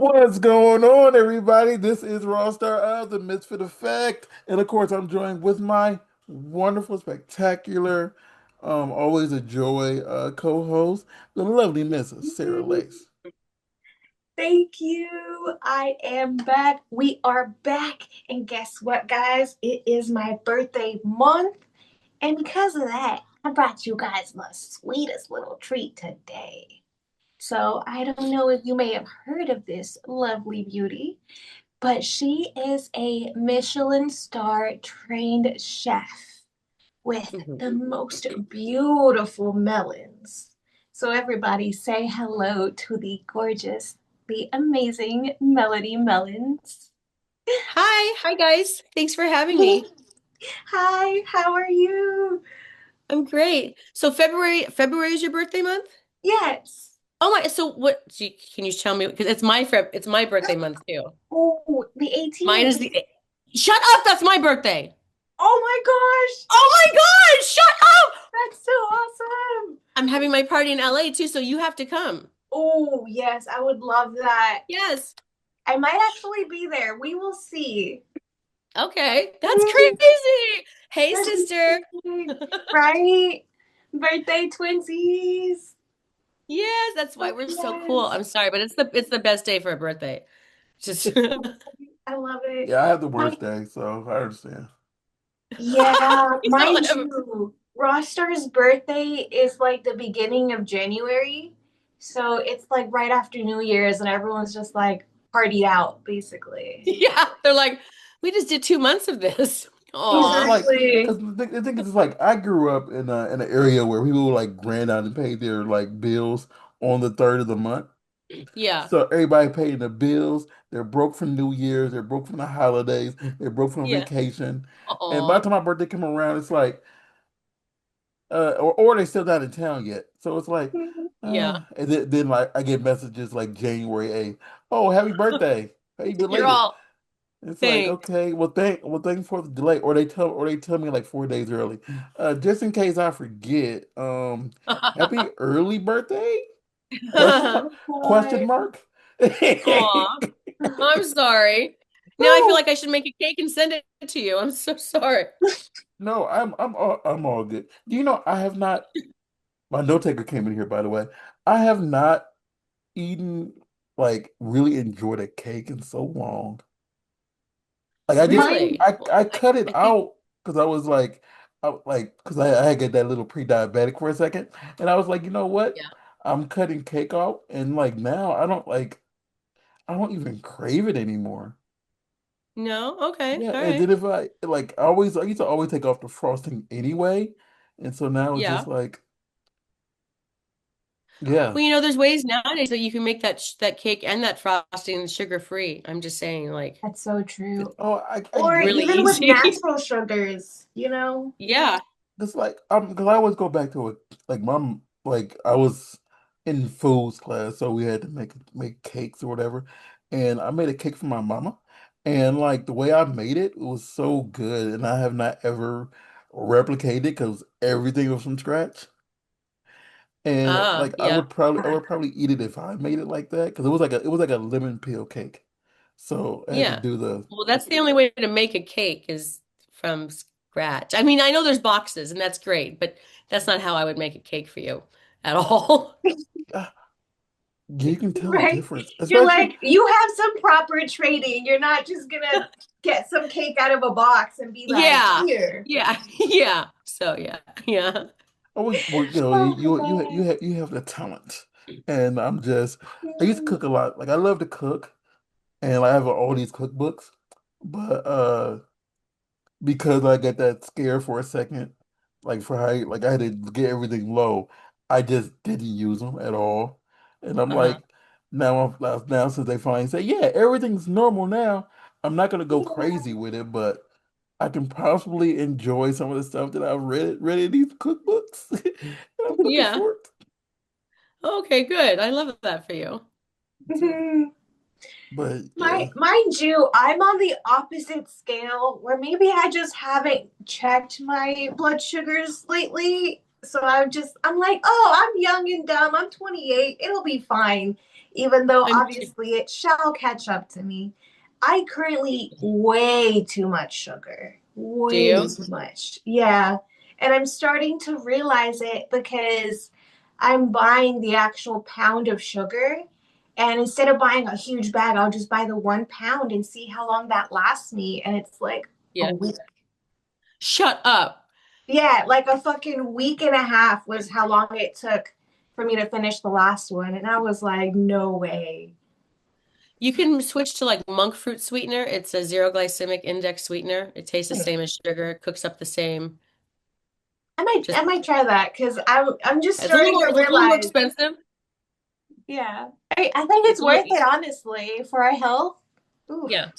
What's going on, everybody? This is Raw Star of the Misfit Effect. And of course, I'm joined with my wonderful, spectacular, always a joy co-host, the lovely Mrs. Sarah Lace. Thank you. I am back. We are back. And guess what, guys? It is my birthday month. And because of that, I brought you guys the sweetest little treat today. So I don't know if you may have heard of this lovely beauty, but she is a Michelin star trained chef with the Mhm. most beautiful melons. So, everybody say hello to the gorgeous, the amazing Melody Melons. Hi guys. Thanks for having me. Hi, how are you? I'm great. So February is your birthday month? Yes. Oh my, so can you tell me because it's my birthday month too. Oh, the Mine 18th. is the Shut up, that's my birthday. Oh my gosh, Oh my God, shut up. that's so awesome. I'm having my party in LA too, so you have to come. Oh, yes, I would love that. Yes. I might actually be there. We will see. Okay. That's crazy. Hey, sister. Right? Birthday twinsies. Yes, that's why Oh, we're so cool. yes. I'm sorry, but it's the best day for a birthday. Just I love it. Yeah, I have the My, worst day, so I understand. yeah, You mine don't have too. Roster's birthday is like the beginning of January. So it's like right after New Year's, and everyone's just like partied out, basically. Yeah, they're like, we just did 2 months of this. No, Aw. like, Exactly. because the thing is, like, I grew up in an area where people would like grand out and pay their like bills on the third of the month. Yeah. So everybody paying the bills. They're broke from New Year's. They're broke from the holidays. They're broke from Yeah. vacation. And by the Aw. time my birthday come around, it's like, or they still not in town yet. So it's like, Yeah. and then like I get messages like January 8th. Oh, happy birthday. Hey, You're belated. all It's like, thanks. okay, thanks for the delay. Or they tell me like 4 days early. Just in case I forget, happy early birthday? Question Aw. mark? Question mark? I'm sorry. Now I feel Woo! like I should make a cake and send it to you. I'm so sorry. No, I'm all good. Do you know I have not my note taker came in here by the way. I have not eaten like really enjoyed a cake in so long. Like Mine, I cut it I think out because I was like because I had get that little pre-diabetic for a second, and I was like, you know what? yeah. I'm cutting cake off, and like now I don't even crave it anymore. No? Okay. Yeah, All and right. then if I used to always take off the frosting anyway, and so now it's just Yeah. like yeah. Well, there's ways nowadays that you can make that cake and that frosting sugar free. I'm just saying, like, that's so true. Oh, I Or get really it. even with easy. natural sugars, you know? Yeah. It's like because I always go back to it. Like mom, like I was in foods class, so we had to make cakes or whatever. And I made a cake for my mama, and like the way I made it, was so good, and I have not ever replicated because everything was from scratch. And like Yeah. I would probably eat it if I made it like that because it was like a lemon peel cake. So I had to Yeah. do the Well, that's the only way to make a cake is from scratch. I mean, I know there's boxes and that's great, but that's not how I would make a cake for you at all. ah, you can tell the Right? difference, You're especially. like, you have some proper training. You're not just gonna get some cake out of a box and be like, Yeah. here. Yeah. Yeah. So yeah. Yeah. Oh, well, Oh you have the talent, and I used to man. cook a lot. Like I love to cook, and I have all these cookbooks, but because I got that scare for a second, like for how like I had to get everything low, I just didn't use them at all, and I'm Uh-huh. like, now since they finally say yeah everything's normal now, I'm not gonna go crazy Yeah. with it, but I can possibly enjoy some of the stuff that I've read in these cookbooks. And I'm looking Yeah. forward Okay, good. I love that for you. to, but yeah. Mind you, I'm on the opposite scale where maybe I just haven't checked my blood sugars lately. So I'm like, oh, I'm young and dumb. I'm 28. It'll be fine. even though I'm obviously it shall catch up to me. I currently eat way too much sugar. Do Way you? too much. Yeah. And I'm starting to realize it because I'm buying the actual pound of sugar. And instead of buying a huge bag, I'll just buy the 1 pound and see how long that lasts me. And it's like a Yeah. week. Shut up. Yeah, like a fucking week and a half was how long it took for me to finish the last one. And I was like, no way. You can switch to like monk fruit sweetener. It's a zero glycemic index sweetener. It tastes the same as sugar, it cooks up the same. Just I might try that because I'm just starting to it's a little more realize. expensive. Yeah, I think it's It's a little worth it honestly for our health. Oof. yeah.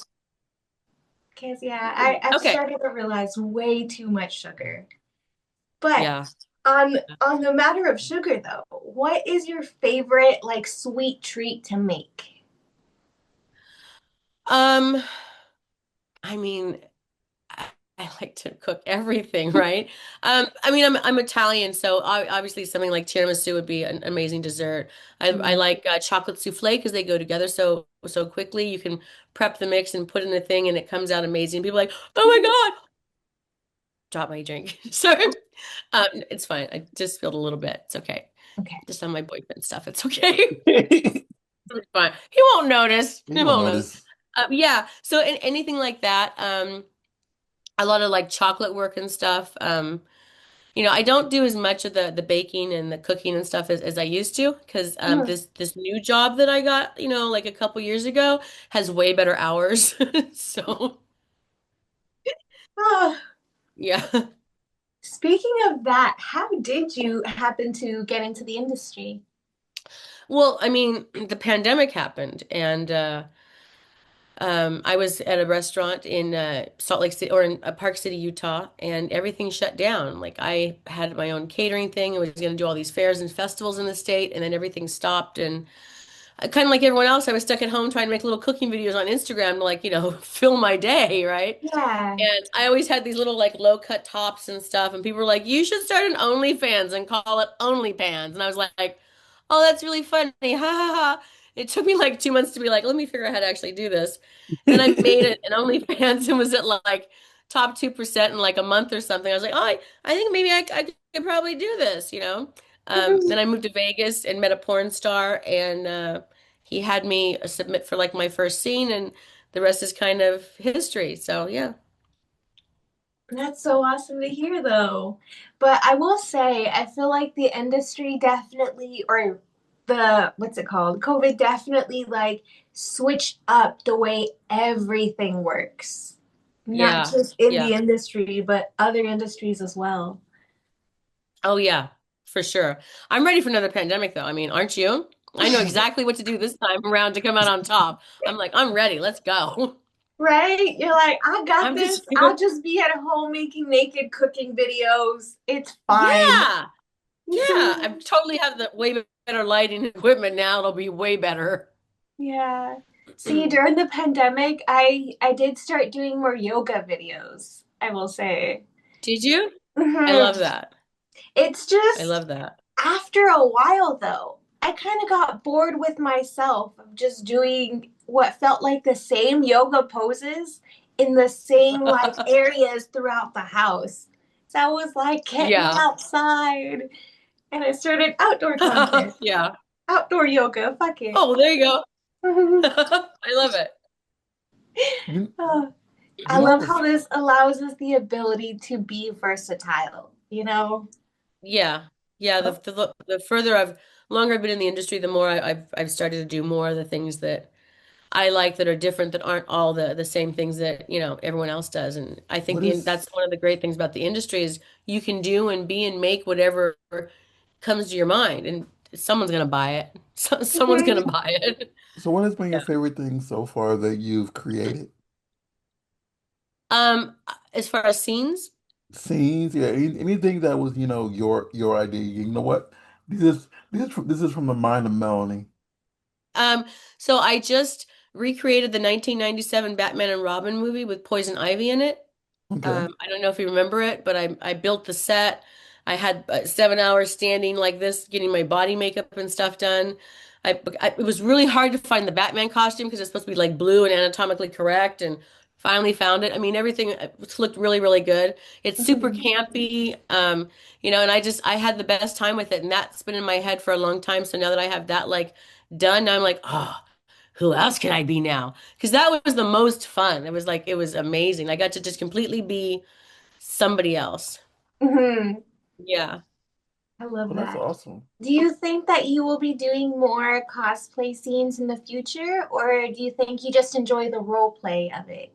Because yeah, I've Okay. started to realize way too much sugar. But Yeah. on the matter of sugar though, what is your favorite like sweet treat to make? Um, I mean, I like to cook everything, right? I mean, I'm Italian, so obviously something like tiramisu would be an amazing dessert. I Yeah. like chocolate souffle because they go together so quickly. You can prep the mix and put in a thing, and it comes out amazing. People are like, oh my God, drop my drink. Sorry, it's fine. I just spilled a little bit. It's okay. Okay. Just on my boyfriend stuff. It's okay. You It's fine. He won't notice. He won't won't notice. notice. Yeah. So anything like that. A lot of like chocolate work and stuff. I don't do as much of the baking and the cooking and stuff as I used to because Mhm. this new job that I got, like a couple years ago has way better hours. So, Oh, yeah. speaking of that, how did you happen to get into the industry? Well, I mean, the pandemic happened and I was at a restaurant in Salt Lake City or in Park City, Utah, and everything shut down. Like I had my own catering thing. I was going to do all these fairs and festivals in the state, and then everything stopped. And kind of like everyone else, I was stuck at home trying to make little cooking videos on Instagram to like, fill my day, right? Yeah. And I always had these little like low cut tops and stuff, and people were like, "You should start an OnlyFans and call it OnlyPans." And I was like, "Oh, that's really funny." Ha ha ha. It took me like 2 months to be like, "Let me figure out how to actually do this." Then I made it an OnlyFans and was at like top 2% in like a month or something. I was like, "Oh, I think maybe I could probably do this." Then I moved to Vegas and met a porn star, and he had me submit for like my first scene, and the rest is kind of history. So yeah. That's so awesome to hear, though. But I will say, I feel like the industry definitely, or what's it called? COVID definitely like switched up the way everything works. Not Yeah. just in Yeah. the industry, but other industries as well. Oh, yeah, for sure. I'm ready for another pandemic, though. I mean, aren't you? I know exactly what to do this time around to come out on top. I'm like, I'm ready. Let's go. Right? You're like, I got I'm this. just, I'll just be at home making naked cooking videos. It's fine. yeah. Yeah. I totally have the way better lighting equipment now. It'll be way better. Yeah. See, during the pandemic, I did start doing more yoga videos, I will say. Did you? I Mhm. love that. It's I just love that. after a while though, I kind of got bored with myself of just doing what felt like the same yoga poses in the same like areas throughout the house. So I was like, get me Yeah. outside. And I started outdoor content, Yeah. outdoor yoga. Fuck it. Oh, there you go. I love it. You, Oh, you I know love what's how this allows us the ability to be versatile, you know? Yeah. Yeah. The further longer I've been in the industry, the more I've started to do more of the things that I like that are different that aren't all the same things that, everyone else does. And I think what is that's one of the great things about the industry is you can do and be and make whatever comes to your mind and someone's gonna buy it. Someone's gonna Mhm. buy it. so what has been your Yeah. favorite thing so far that you've created? As far as scenes, Scenes, yeah, anything that was, your idea. You know what? This is from the mind of Melanie. um, so I just recreated the 1997 Batman and Robin movie with Poison Ivy in it. Okay. I don't know if you remember it, but I built the set. I had 7 hours standing like this, getting my body makeup and stuff done. It was really hard to find the Batman costume because it's supposed to be like blue and anatomically correct, and finally found it. I mean, everything looked really, really good. It's super Mhm. campy, and I had the best time with it, and that's been in my head for a long time. So now that I have that like done, now I'm like, oh, who else can I be now? Because that was the most fun. It was amazing. I got to just completely be somebody else. Mhm. Yeah. I love Oh, that's that. awesome. Do you think that you will be doing more cosplay scenes in the future, or do you think you just enjoy the role play of it?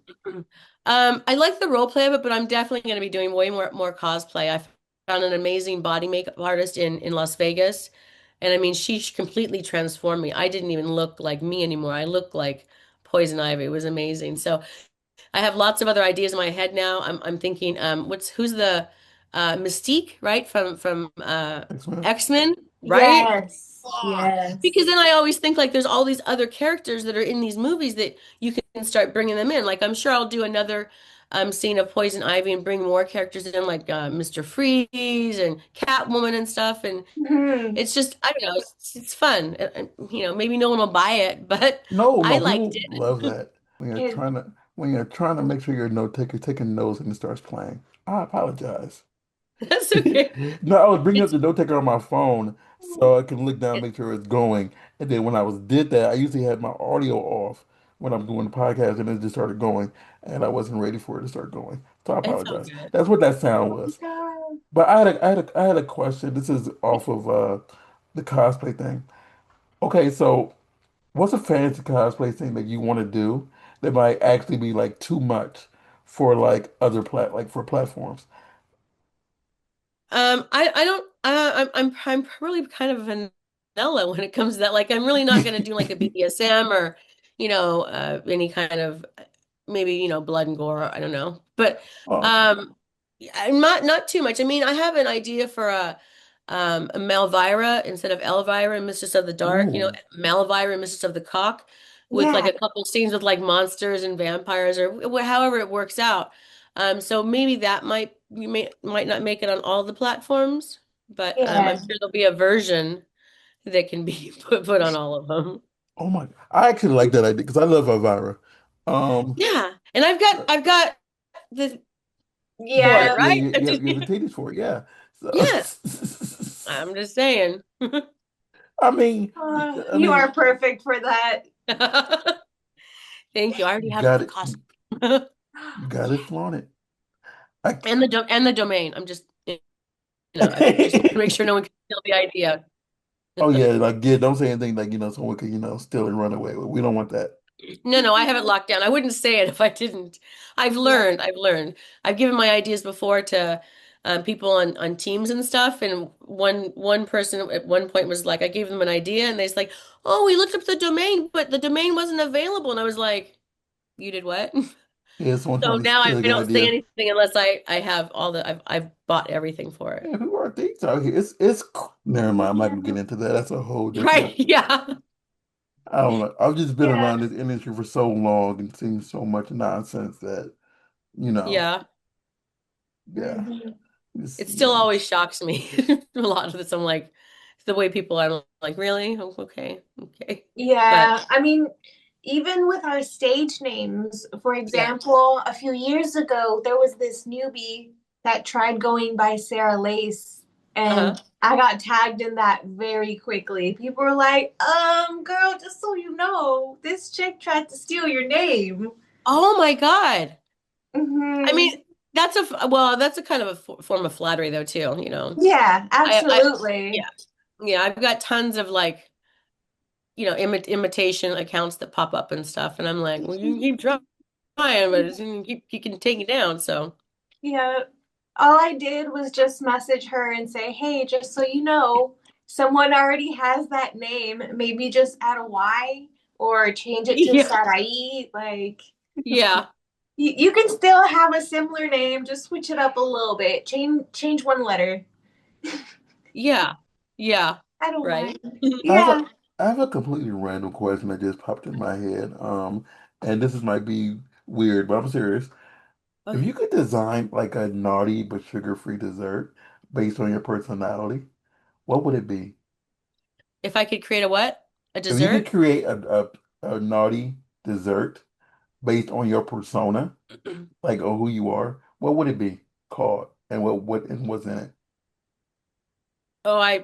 I like the role play of it, but I'm definitely going to be doing way more cosplay. I found an amazing body makeup artist in Las Vegas, and I mean, she completely transformed me. I didn't even look like me anymore. I looked like Poison Ivy. It was amazing. So I have lots of other ideas in my head now. I'm thinking, who's the Mystique, right? From X-Men. X-Men, right? Yes, Ah, yes. because then I always think like there's all these other characters that are in these movies that you can start bringing them in. Like I'm sure I'll do another scene of Poison Ivy and bring more characters in, like Mr. Freeze and Catwoman and stuff. And Mhm. it's just I don't know, it's fun. Maybe no one will buy it, but No, I no, liked people it. love that. It, When you're trying to make sure you're note taker taking notes and it starts playing. I apologize. That's okay. No, I was bringing up It's the note taker on my phone so I can look down, make sure it's going. And then when I was did that, I usually had my audio off when I'm doing the podcast, and it just started going, and I wasn't ready for it to start going. So I it's all apologize. good. That's what that oh sound my was. God. But I had a question. This is off of the cosplay thing. Okay, so what's a fantasy cosplay thing that you want to do that might actually be like too much for like other like for platforms? I don't I'm really kind of vanilla when it comes to that. Like I'm really not gonna do like a BDSM or any kind of maybe blood and gore. I don't know, but Oh, um, I'm not too much. I mean, I have an idea for a Melvira instead of Elvira in Mistress of the Dark. ooh, Melvira in Mistress of the Cock with like Yeah, a couple scenes with like monsters and vampires or however it works out. So maybe that might not make it on all the platforms, but I'm yeah. sure there'll be a version that can be put on all of them. oh my! I actually like that idea because I love Elvira. Um, Yeah, and I've got the for it, Yeah. right? you have the titties for it, yeah. So, Yeah, I'm just saying. I mean, I You mean, are perfect for that. Thank you. I already you have got the it, costume you got it, flaunt it. I, and the domain. I just want to make sure no one can steal the idea. oh yeah, like yeah, don't say anything like someone could steal and run away. We don't want that. No, I have it locked down. I wouldn't say it if I didn't. I've Yeah. learned. I've learned. I've given my ideas before to people on teams and stuff. And one person at one point was like, I gave them an idea, and they's like, "Oh, we looked up the domain, but the domain wasn't available." And I was like, "You did what?" Yeah, someone So trying to now I steal a good don't say idea. anything unless I have all the I've bought everything for it. Yeah, who are thieves out here? Never mind. I'm not gonna get into that. That's a whole different. Right? Yeah. I don't know. I've just been Yeah. around this industry for so long and seen so much nonsense that you know, Yeah. yeah, Mhm. it's It still yeah. always shocks me. A lot of this, I'm like, the way people are I'm like, really? Oh, okay, okay. But Yeah. I mean, even with our stage names, for yeah. example, a few years ago, there was this newbie that tried going by Sarah Lace, Uh-huh. and I got tagged in that very quickly. People were like, girl, just so you know, this chick tried to steal your name. Oh my God. I Hmm. mean, that's a kind of a form of flattery though too, Yeah, I absolutely. yeah. Yeah, I've got tons of like, imitation accounts that pop up and stuff, and I'm like, well, you keep trying, but you can take it down, so Yeah. All I did was just message her and say, hey, just so you know, someone already has that name. Maybe just add a Y or change it to yeah. Sarai. Like, Yeah. you can still have a similar name, just switch it up a little bit. Change one letter. Yeah. Yeah. I don't Right. mind. I have Yeah. I have a completely random question that just popped in my head. And this is might be weird, but I'm serious. If Okay. you could design like a naughty but sugar-free dessert, based on your personality, what would it be? If I could create a what? A If you could dessert? create a naughty dessert based on your persona, like or who you are, what would it be called? And what's in Oh, I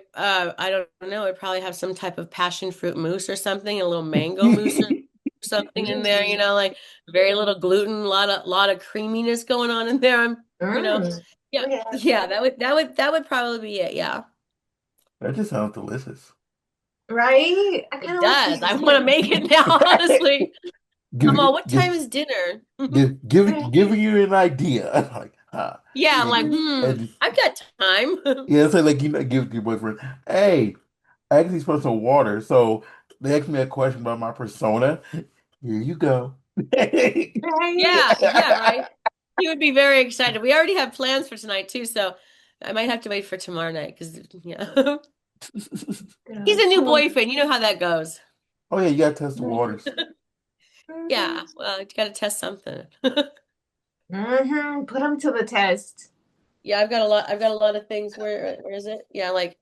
don't know. I'd probably have some type of passion fruit mousse or something, a little mango mousse or it? something in there, Mm. like very little gluten, lot of creaminess going on in there. You know, Mm. yeah, Yeah. yeah, that would probably be it. Yeah, That just sounds delicious. Right? I kind it of like does. the I want to make it now, honestly. I'm Give all, what give time is dinner? giving you an idea. Like, Yeah, I'm like, and, and I've got time. yeah, it's like give your boyfriend, hey, I actually spilled some water, so they asked me a question about my persona. Here you go. Right? Yeah, yeah, right. He would be very excited. We already have plans for tonight too, so I might have to wait for tomorrow night because yeah. He's a new Cool. boyfriend. You know how that goes. Oh yeah, you gotta test the waters. Yeah, well, you got to test something. Mm-hmm. Put them to the test. Yeah, I've got a lot of things. Where is it? Yeah, like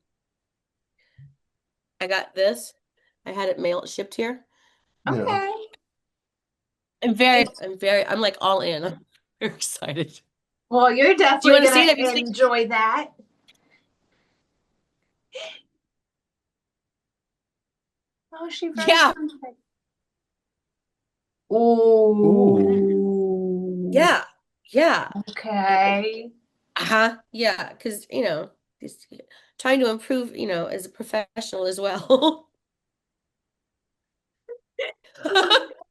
I got this. I had it mailed shipped here. Yeah. Okay. I'm like all in. I'm very excited. Well, you're Do you definitely want to see gonna it? Have you seen? enjoy that. Oh, she very Yeah, contact. Ooh. Ooh. yeah, yeah. Okay. Uh-huh. Yeah, because just trying to improve, as a professional as well.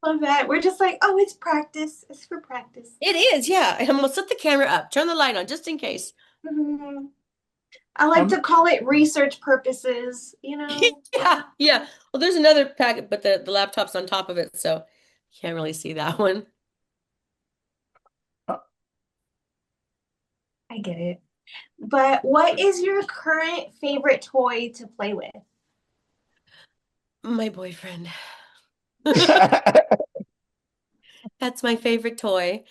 Love that. We're just like, oh, it's practice. It's for practice. It is, yeah. I'm gonna set the camera up, turn the light on just in case. Mhm. I like I'm to call it research purposes. Yeah, yeah. Well, there's another packet, but the laptop's on top of it, so you can't really see that one. uh, I get it. But what is your current favorite toy to play with? My boyfriend. That's my favorite toy.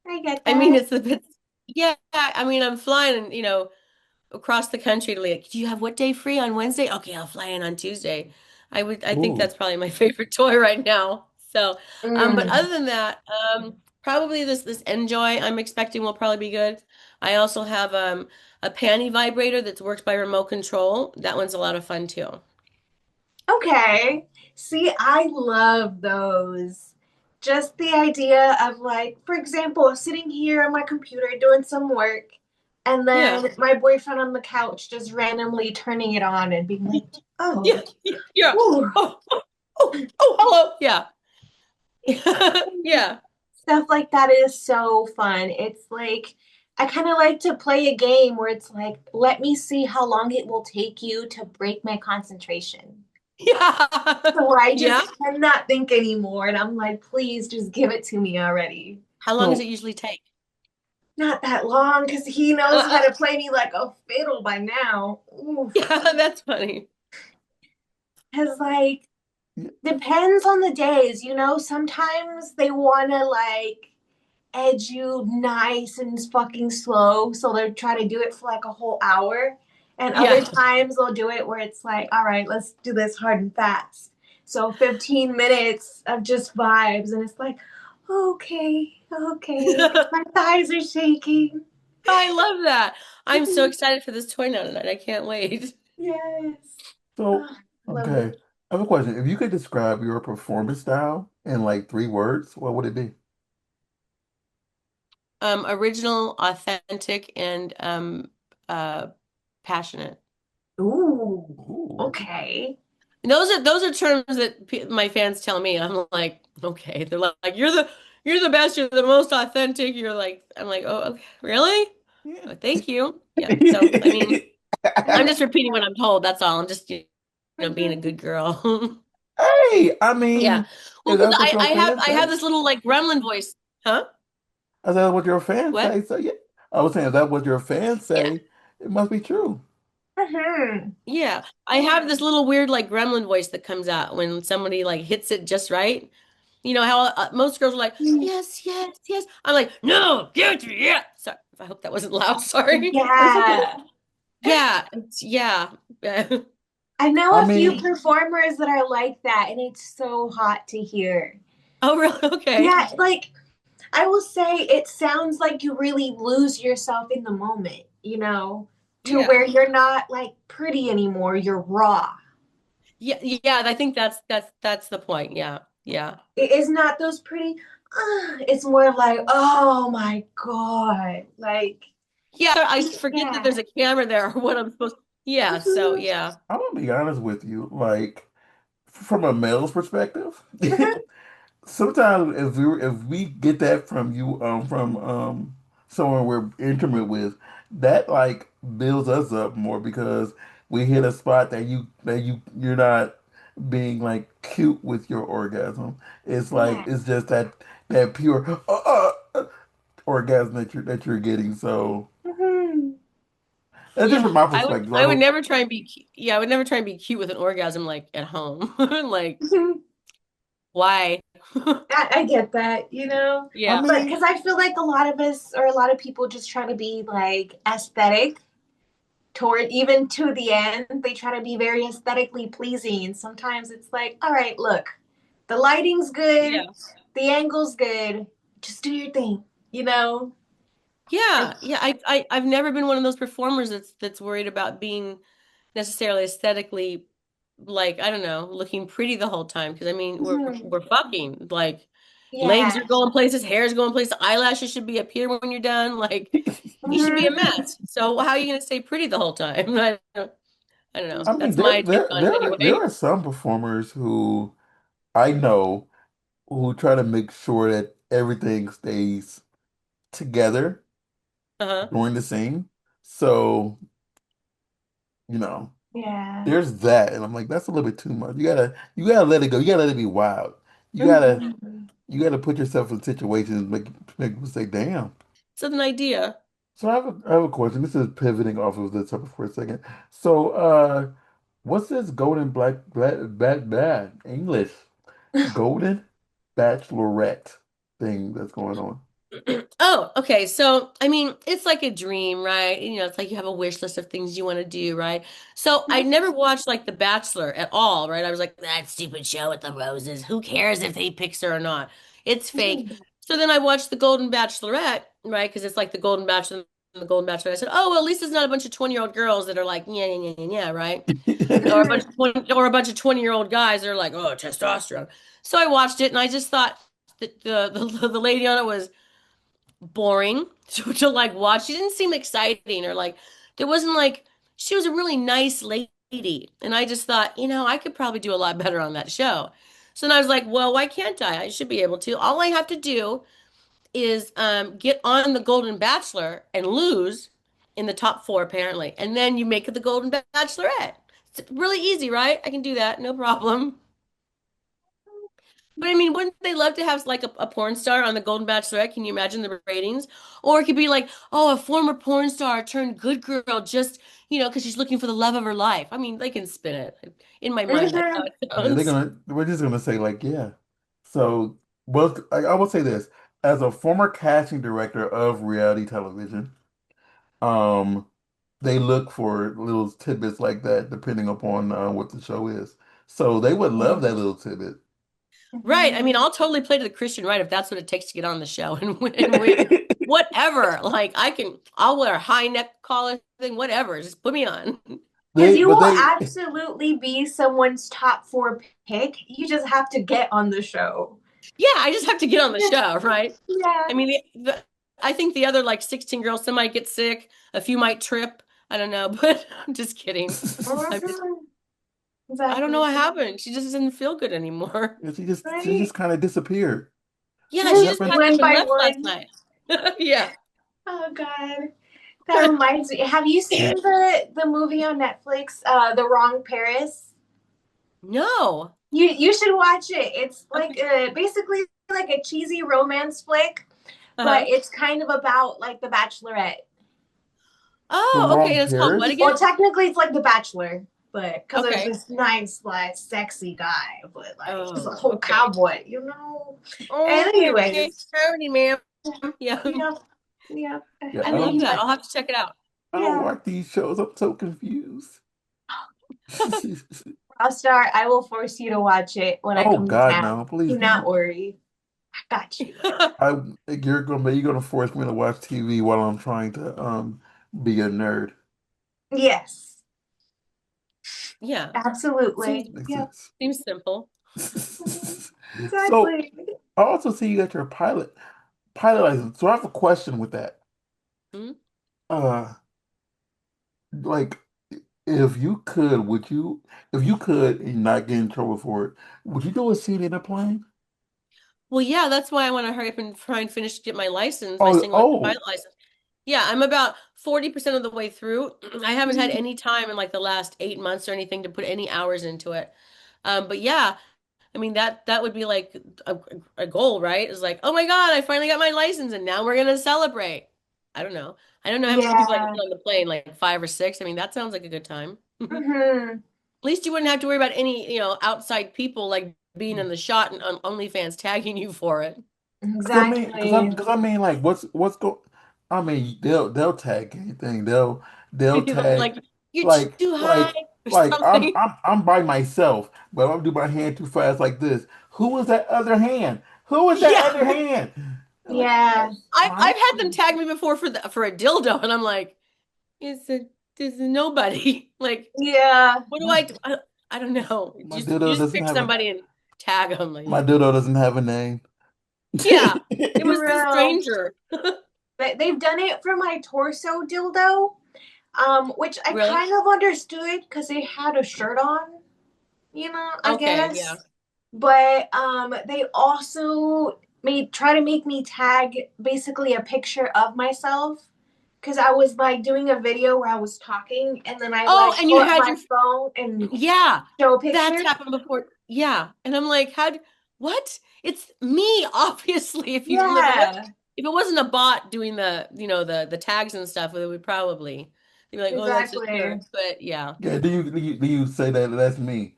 I get I mean, that. it's the bit. Yeah, I mean, I'm flying, across the country to like, do you have what day free on Wednesday? Okay, I'll fly in on Tuesday. I think Ooh. that's probably my favorite toy right now. So, but Mm. other than that, probably this Enjoy I'm expecting will probably be good. I also have a panty vibrator that works by remote control. That one's a lot of fun too. Okay. See, I love those. Just the idea of, like, for example, sitting here on my computer doing some work, and Yeah. then my boyfriend on the couch just randomly turning it on and being like, oh, Yeah. Yeah. ooh. Oh, oh, oh, oh, hello. Yeah. Yeah. Stuff like that is so fun. It's like I kind of like to play a game where it's like, let me see how long it will take you to break my concentration. Yeah. So I Yeah. just cannot think anymore. And I'm like, please just give it to me already. How long does it So usually take? Not that long because he knows Uh, how to play me like a fiddle by now. Oof. yeah, that's funny. Because, like, depends on the days. Sometimes they want to, like, edge you nice and fucking slow. So they'll try to do it for like a whole hour. And other Yeah. times they'll do it where it's like, all right, let's do this hard and fast. So 15 minutes of just vibes. And it's like, okay, okay. My thighs are shaking. I love that. I'm so excited for this toy now tonight. I can't wait. Yes. so Oh, I love okay. it. I have a question. If you could describe your performance style in like 3 words, what would it be? Original, authentic, and uh passionate. Ooh, Ooh. okay. And those are terms that my fans tell me. I'm like, okay. They're like, you're the best. You're the most authentic. I'm like, oh, okay, really? Yeah. Oh, thank you. Yeah. So, I mean, I'm just repeating what I'm told. That's all. I'm just, being a good girl. Hey, I Yeah. mean, Well, if because that's what your I fans have say, this little like gremlin voice. Huh? I said what your fans What? say. So yeah, I was saying if that's what your fans Yeah. say, it must be true. Mhm. Yeah. I have this little weird like gremlin voice that comes out when somebody like hits it just right. You know how most girls are like, yes, yes, yes. I'm like, no, give it to me. Yeah. Sorry. I hope that wasn't loud. Sorry. That's okay. Yeah. Yeah. Yeah. I know I a few mean, performers that are like that, and it's so hot to hear. Oh, really? Okay. Yeah, like I will say it sounds like you really lose yourself in the moment, to Yeah. where you're not like pretty anymore, you're raw. Yeah. Yeah. I think that's the point. Yeah. Yeah. It is not those pretty, it's more like, oh my God. Like, Yeah. I forget that yeah. there's a camera there or what I'm supposed Yeah. So, Mhm, yeah. I'm gonna be honest with you. Like, from a male's perspective, mhm, sometimes if we get that from you, from someone we're intimate with, that like builds us up more because we hit a spot you're not being like cute with your orgasm. It's like yeah. it's just that pure orgasm that you're getting. So Mhm, that's just Yeah. from my I would perspective. I I would don't. never try and be yeah, I would never try and be cute with an orgasm like at home. Like, mhm. why? I get that, I Yeah. but mean, because I feel like a lot of us or a lot of people just try to be like aesthetic toward even to the end. They try to be very aesthetically pleasing. And sometimes it's like, all right, look, the lighting's good, Yeah. the angle's good. Just do your thing, you know? Like, Yeah, yeah. I've never been one of those performers that's worried about being necessarily aesthetically like, I don't know, looking pretty the whole time. Because I mean, mhm, we're fucking like legs yeah. are going places, hair's going places, eyelashes should be up here when you're done. Like you should be a Mhm. mess. So how are you gonna stay pretty the whole time? I don't know. I mean, That's my take on it there anyway. are some performers who I know who try to make sure that everything stays together Uh-huh. during the scene. So, you know, Yeah. there's that. And I'm like, that's a little bit too much. You gotta let it go. You gotta let it be wild. You gotta Mhm. you gotta put yourself in situations make people say, damn. It's an idea. So I have a question. This is pivoting off of the topic for a second. So what's this golden bad English golden bachelorette thing that's going on? Oh, okay. So, I mean, it's like a dream, right? You know, it's like you have a wish list of things you want to do, right? So, I never watched like The Bachelor at all, right? I was like, that stupid show with the roses. Who cares if he picks her or not? It's fake. Mhm. So then I watched The Golden Bachelorette, right? Because it's like The Golden Bachelor and The Golden Bachelor. I said, oh, well, at least it's not a bunch of 20-year-old girls that are like, yeah, yeah, yeah, yeah, yeah, right? Or a bunch of 20, or a bunch of 20-year-old guys that are like, oh, testosterone. So I watched it and I just thought that the lady on it was boring to like watch. She didn't seem exciting or like there wasn't like she was a really nice lady. And I just thought, I could probably do a lot better on that show. So then I was like, well, why can't I? I should be able to. All I have to do is get on the Golden Bachelor and lose in the top four, apparently. And then you make it the Golden Bachelorette. It's really easy, right? I can do that, no problem. But I mean, wouldn't they love to have like a porn star on the Golden Bachelorette? Can you imagine the ratings? Or it could be like, oh, a former porn star turned good girl just, because she's looking for the love of her life. I mean, they can spin it. In my mind, that's how Mhm. it Yeah, sounds. we're just gonna say like, yeah. So, well, I will say this, as a former casting director of reality television, um, they look for little tidbits like that depending upon what the show is. So they would love that little tidbit. Right. I mean, Mhm. I'll totally play to the Christian right if that's what it takes to get on the show and win. Whatever. Like I'll wear a high neck collar thing, whatever. Just put me on. Because They, you but will they, absolutely be someone's top four pick. You just have to get on the show. Yeah, I just have to get on the show, right? Yeah. I mean, I think the other like 16 girls, some might get sick, a few might trip. I don't know, but I'm just kidding. Mhm. I don't know Exactly. what happened. She just doesn't feel good anymore. she just Right? kind of disappeared. Yeah, What she just happened? packed up One and by left last one. night. Yeah. Oh God. That reminds me. Have you seen the movie on Netflix, The Wrong Paris? No. You should watch it. It's like Okay. basically like a cheesy romance flick, but Uh-huh. it's kind of about like The Bachelorette. The Oh, okay. wrong And it's called what Paris? again? Well, technically, it's like The Bachelor, but because there's Okay. this nice, like, sexy guy, but like he's a Oh, whole okay. cowboy, Okay, Anyways, howdy, ma'am. Yeah, yeah, yeah. Yeah, I I love mean, that. I'll have to check it out. I don't yeah. like these shows. I'm so confused. I'll start. I will force you to watch it when I Oh come to God, town. no, please Do not don't. worry. I got you. I you're gonna force me to watch TV while I'm trying to be a nerd. Yes. Yeah, seems Absolutely. Makes Yeah. sense. seems simple. So Exactly. I also see you got your pilot license. So I have a question with that. Hmm? Uh, like if you could, if you could and not get in trouble for it, would you do a scene in a plane? Well, yeah, that's why I want to hurry up and try and finish to get my license, my Oh, single engine oh, pilot license. Yeah, I'm about 40% of the way through. I haven't had any time in like the last 8 months or anything to put any hours into it. But yeah, I mean that would be like a, a goal, right? It's like, oh my God, I finally got my license and now we're gonna celebrate. I don't know. I don't know how many people I can Yeah. put on the plane, like five or six. I mean, that sounds like a good time. At Hmm. least you wouldn't have to worry about any, outside people like being in the shot and on OnlyFans tagging you for it. Exactly. like, what's go? I mean, they'll tag anything. They'll tag Like you're like too high like or like I'm something. I'm I'm by myself, but I'll do my hand too fast like this. Who was that other hand? Who was that Yeah. other hand? And like, Yeah. I've had them tag me before for a dildo, and I'm like, it's a nobody. Like, Yeah. what do my I do? I don't know. my Just you dildo just doesn't pick have a somebody and tag them. Like, my dildo doesn't have a name. yeah, it For was the real. stranger. They've done it for my torso dildo, which I Really? kind of understood because they had a shirt on, I Okay, yeah. guess. But they also made try to make me tag basically a picture of myself because I was like doing a video where I was talking and then I Oh, like and pull you up had my your phone and yeah. show a That's picture. happened before. Yeah, and I'm like, what? It's me, obviously. Yeah, If it wasn't a bot doing the tags and stuff, it would probably they'd be like, oh, that's just her. exactly. But yeah. Yeah, do you say that that's me?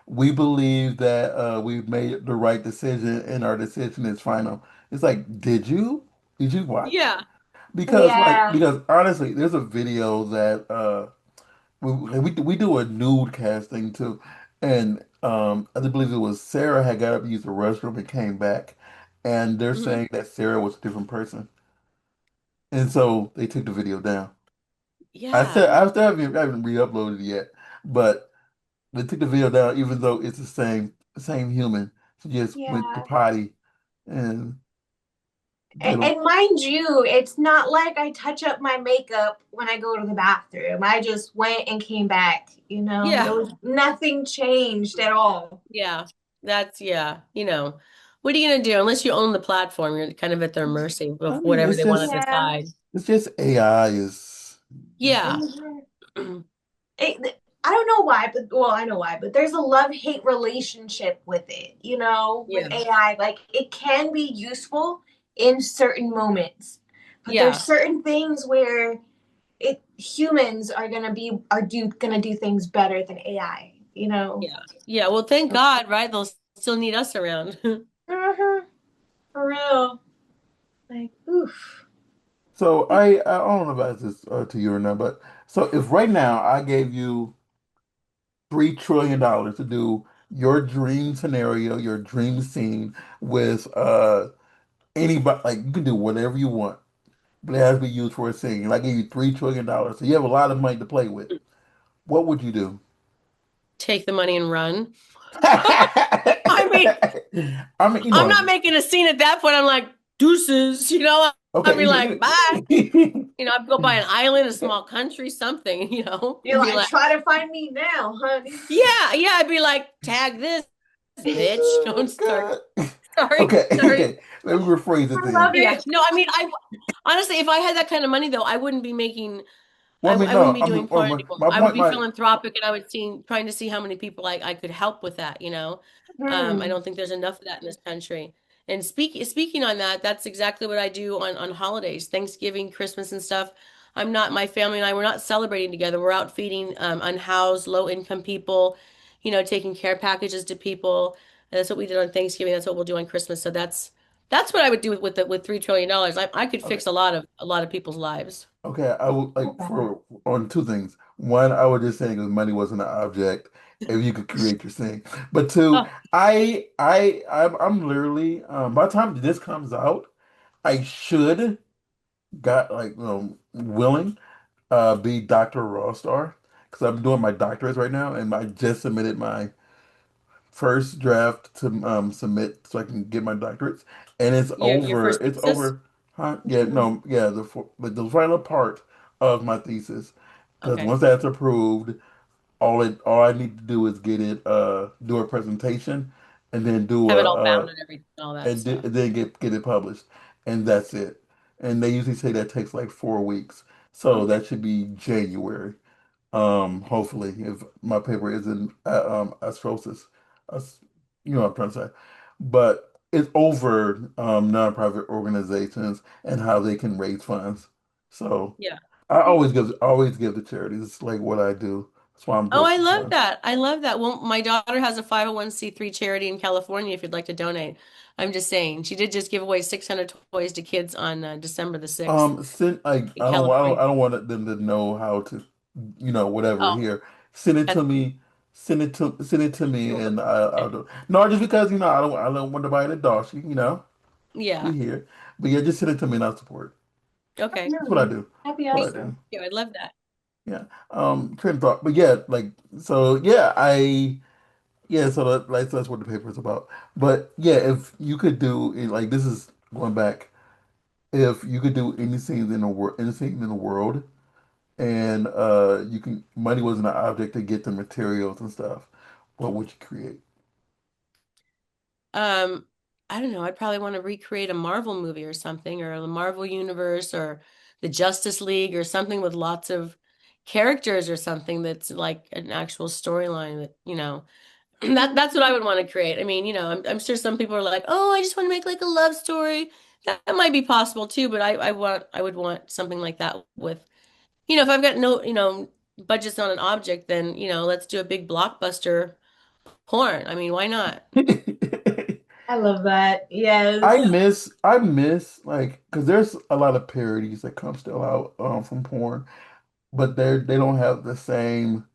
We believe that we've made the right decision and our decision is final. It's like, did you? Did you watch it? Yeah. Yeah. Because honestly, there's a video that we do a nude casting too, and I do believe it was Sarah had got up to use the restroom and came back, and they're Mhm. saying that Sarah was a different person, and so they took the video down. Yeah. I still haven't re-uploaded it yet, but they took the video down even though it's the same human. She just went to Yeah. potty and they don't. And mind you, it's not like I touch up my makeup when I go to the bathroom. I just went and came back, There Yeah. was nothing changed at all. Yeah. That's yeah. What are you gonna do? Unless you own the platform, you're kind of at their mercy I of mean, whatever they want to Yeah. decide. it's just AI is. Yeah. Mhm. I don't know why, but well, I know why, but there's a love-hate relationship with it, with Yeah. AI. Like it can be useful in certain moments, but there's Yeah. certain things where it humans are gonna do things better than AI. Yeah. Yeah. Well, thank God, right? They'll still need us around. Mm-hmm. For real. Like, oof. So I don't know about this to you or not, but so if right now I gave you $3 trillion to do your dream scenario, your dream scene with anybody, like you can do whatever you want, but it has to be used for a scene. And I give you $3 trillion, so you have a lot of money to play with. What would you do? Take the money and run. I mean, I mean, I'm not making a scene at that point. I'm like, deuces, I'd okay, be like, bye. you I'd go by an island, a small country, something, You're and be like, like, try to find me now, honey. yeah, yeah. I'd be like, tag this bitch. oh Don't my start. God. Sorry, Okay, sorry. okay. Let me rephrase it I then. love Yeah. it. No, I mean, I honestly, if I had that kind of money though, I wouldn't be making, Well, I mean, I wouldn't no. be I mean, doing porn anymore. my I would point, be my philanthropic and I would trying to see how many people I could help with that. I Hmm. don't think there's enough of that in this country. And speaking on that, that's exactly what I do on holidays, Thanksgiving, Christmas and stuff. My family and I, we're not celebrating together. We're out feeding unhoused, low income people, taking care packages to people. And that's what we did on Thanksgiving. That's what we'll do on Christmas. So that's what I would do with $3 trillion. I could Okay. fix a lot of people's lives. Okay, I would like Okay. for on two things. One, I was just saying because money wasn't an object, if you could create your thing. But two, Oh, I'm literally by the time this comes out, I should got like willing be Dr. Rawstar because I'm doing my doctorates right now, and I just submitted my first draft to submit so I can get my doctorates, and it's your over. first It's thesis? over. Huh? Yeah, no, yeah, the final part of my thesis. Because Okay. once that's approved, all I need to do is get it do a presentation, and then do Have a it all bound and everything and all that stuff. and then get it published, and that's it. And they usually say that takes like 4 weeks, so Okay. that should be January. Hopefully, if my paper isn't atrocious, as you know what I'm trying to say. But it's over nonprofit organizations and how they can raise funds. So Yeah. always give to charities. It's like what I do. That's why I'm Oh, broke I love sometimes. that. I love that. Well, my daughter has a 501(c)(3) charity in California if you'd like to donate. I'm just saying. She did just give away 600 toys to kids on December the 6th Send like in California. I don't want them to know how to, whatever Oh, here. Send it that's to me. Send it to me, and I'll do. No, just because I don't want to buy the dog. She yeah. here, but yeah, just send it to me and I'll support. Okay. That's what I Really? do. That'd be That's what I Thank do. awesome. you. I love that. Yeah. Train of thought, but yeah, like so. Yeah, So that's what the paper is about. But yeah, if you could do it, like this is going back. If you could do anything in the world, and you can money wasn't an object to get the materials and stuff, what would you create? Um, I don't know. I'd probably want to recreate a Marvel movie or something, or the Marvel universe, or the Justice League, or something with lots of characters, or something that's like an actual storyline that, that's what I would want to create. I mean, I'm sure some people are like, oh, I just want to make like a love story. That might be possible too, but I would want something like that with, if I've got no, budget's not an object, then, let's do a big blockbuster porn. I mean, why not? I love that. Yes. I miss like because there's a lot of parodies that come still out from porn, but they don't have the same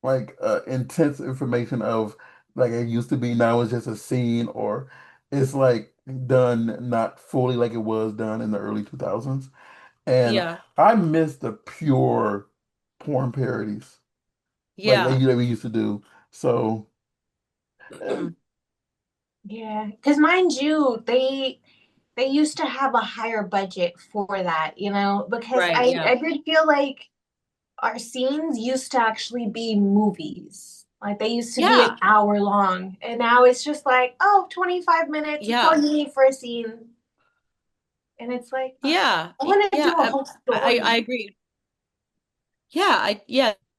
like intense information of like it used to be. Now it's just a scene, or it's like done not fully like it was done in the early 2000s. And Yeah. I miss the pure porn parodies like Yeah. that we used to do. So eh, Yeah. Because mind you, they used to have a higher budget for that, because Right. I Yeah. did feel like our scenes used to actually be movies. Like they used to be an Yeah. hour long. And now it's just like, oh, 25 minutes. That's all Yeah. you need for a scene. And it's like, ugh, Yeah. I want to Yeah. do a whole I story. agree. Yeah.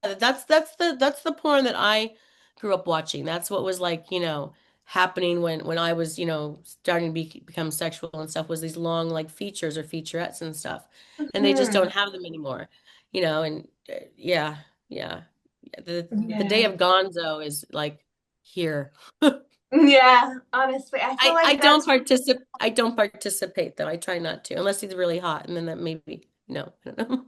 That's the porn that I grew up watching. That's what was like, happening when I was, starting to become sexual and stuff, was these long like features or featurettes and stuff. And they just Hmm. don't have them anymore. And yeah, yeah. The day Yeah. of Gonzo is like here. Yeah. Honestly, I feel like that's I don't participate though. I try not to, unless he's really hot, and then that maybe no, I don't know.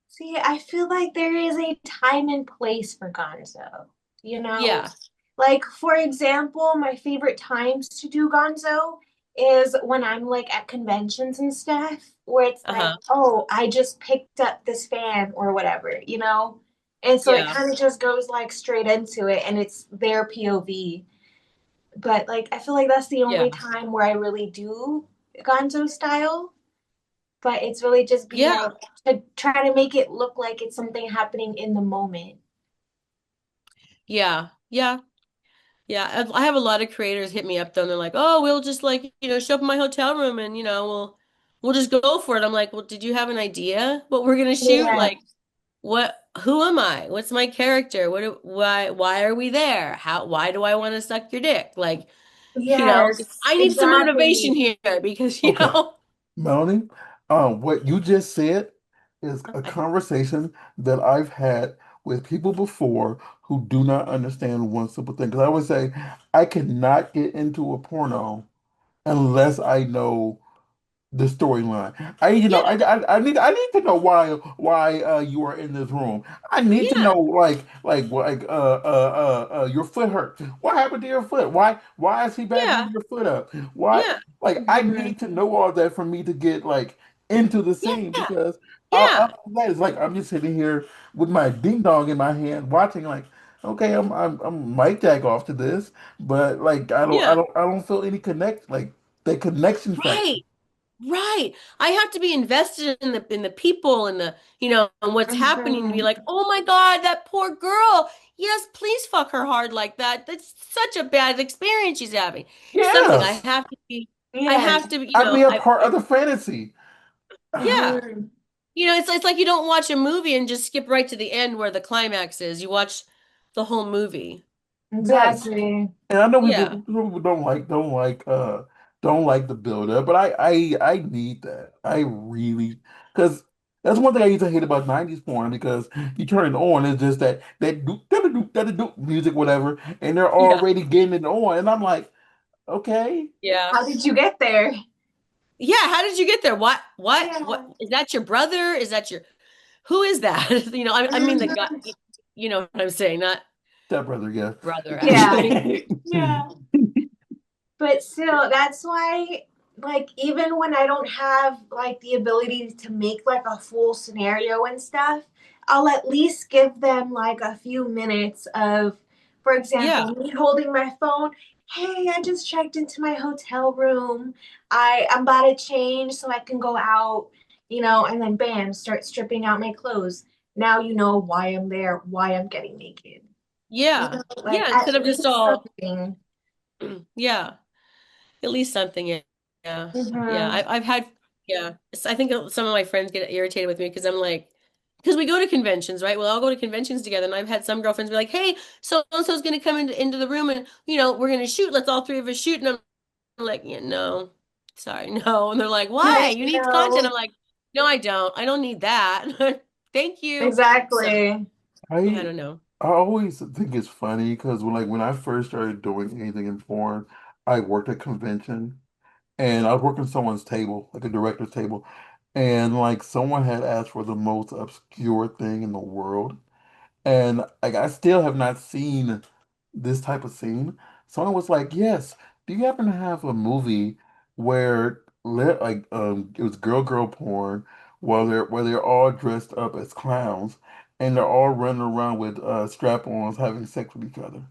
See, I feel like there is a time and place for Gonzo. You know, Yeah. like for example, my favorite times to do Gonzo is when I'm like at conventions and stuff, where it's like, Uh-huh. oh, I just picked up this fan or whatever. And so it Yeah. kind of just goes like straight into it and it's their POV. But like I feel like that's the Yeah. only time where I really do Gonzo style, but it's really just be Yeah. like to try to make it look like it's something happening in the moment. Yeah. Yeah. Yeah. I have a lot of creators hit me up though, and they're like, "Oh, we'll just like, show up in my hotel room and, we'll just go for it." I'm like, "Well, did you have an idea what we're gonna shoot? Yeah. Like, who am I? What's my character? Why are we there? Why do I want to suck your dick? Like, 'cause Yes, I need some motivation exactly. here because, okay, Melanie, what you just said is a I, conversation that I've had with people before who do not understand one simple thing. Because I would say I cannot get into a porno unless I know the storyline. Yeah, I need to know why you are in this room. I need to yeah, know your foot hurt. What happened to your foot? Why is he bagging yeah, your foot up? Why yeah, like I Mhm. need to know all that for me to get like into the scene yeah, because all yeah, that is like I'm just sitting here with my ding dong in my hand watching like okay I'm might jack off to this but like yeah. I don't feel any connect like the connection factor. Right. Right. I have to be invested in the people and the, and what's happening to be Mhm. like, "Oh my God, that poor girl. Yes, please fuck her hard like that. That's such a bad experience she's having." Something Yes. I Yeah. have to be, I'd be a part of the fantasy. yeah. Mhm. It's like you don't watch a movie and just skip right to the end where the climax is. You watch the whole movie. Yes. Exactly. And I know Yeah. people don't like the build up, but I need that. I really because that's one thing I used to hate about 90s porn because you turn it on, it's just that doop da doop da doop music, whatever, and they're Yeah. already getting it on. And I'm like, okay. Yeah. How did you get there? Yeah, how did you get there? What Yeah. is that your brother? Is that your who is that? I mean the guy, Mhm. you know what I'm saying, not Stepbrother, yeah. brother, Yeah. actually. Yeah. But still, that's why, like, even when I don't have, like, the ability to make, like, a full scenario and stuff, I'll at least give them, like, a few minutes of, for Yeah, example, me holding my phone. Hey, I just checked into my hotel room. I'm about to change so I can go out, and then bam, start stripping out my clothes. Now you know why I'm there, why I'm getting naked. yeah, Like, yeah. at Instead of just least all, something. yeah, at least something. Yeah, yeah. Yeah. Mm-hmm. I've had, yeah. I think some of my friends get irritated with me because I'm like, because we go to conventions, right? We'll all go to conventions together, and I've had some girlfriends be like, "Hey, so and so's going to come into the room, and we're going to shoot. Let's all three of us shoot." And I'm like, "Yeah, no, sorry, no." And they're like, "Why? Like, You need content." I'm no, like, "No, I don't. I don't need that. Thank you." So exactly. I I don't know. I always think it's funny because when I first started doing anything in porn, I worked at convention and I was working someone's table, like a director's table, and like someone had asked for the most obscure thing in the world. And like I still have not seen this type of scene. Someone was like, "Yes, do you happen to have a movie where it was girl porn where they're all dressed up as clowns and they're all running around with strap-ons having sex with each other?"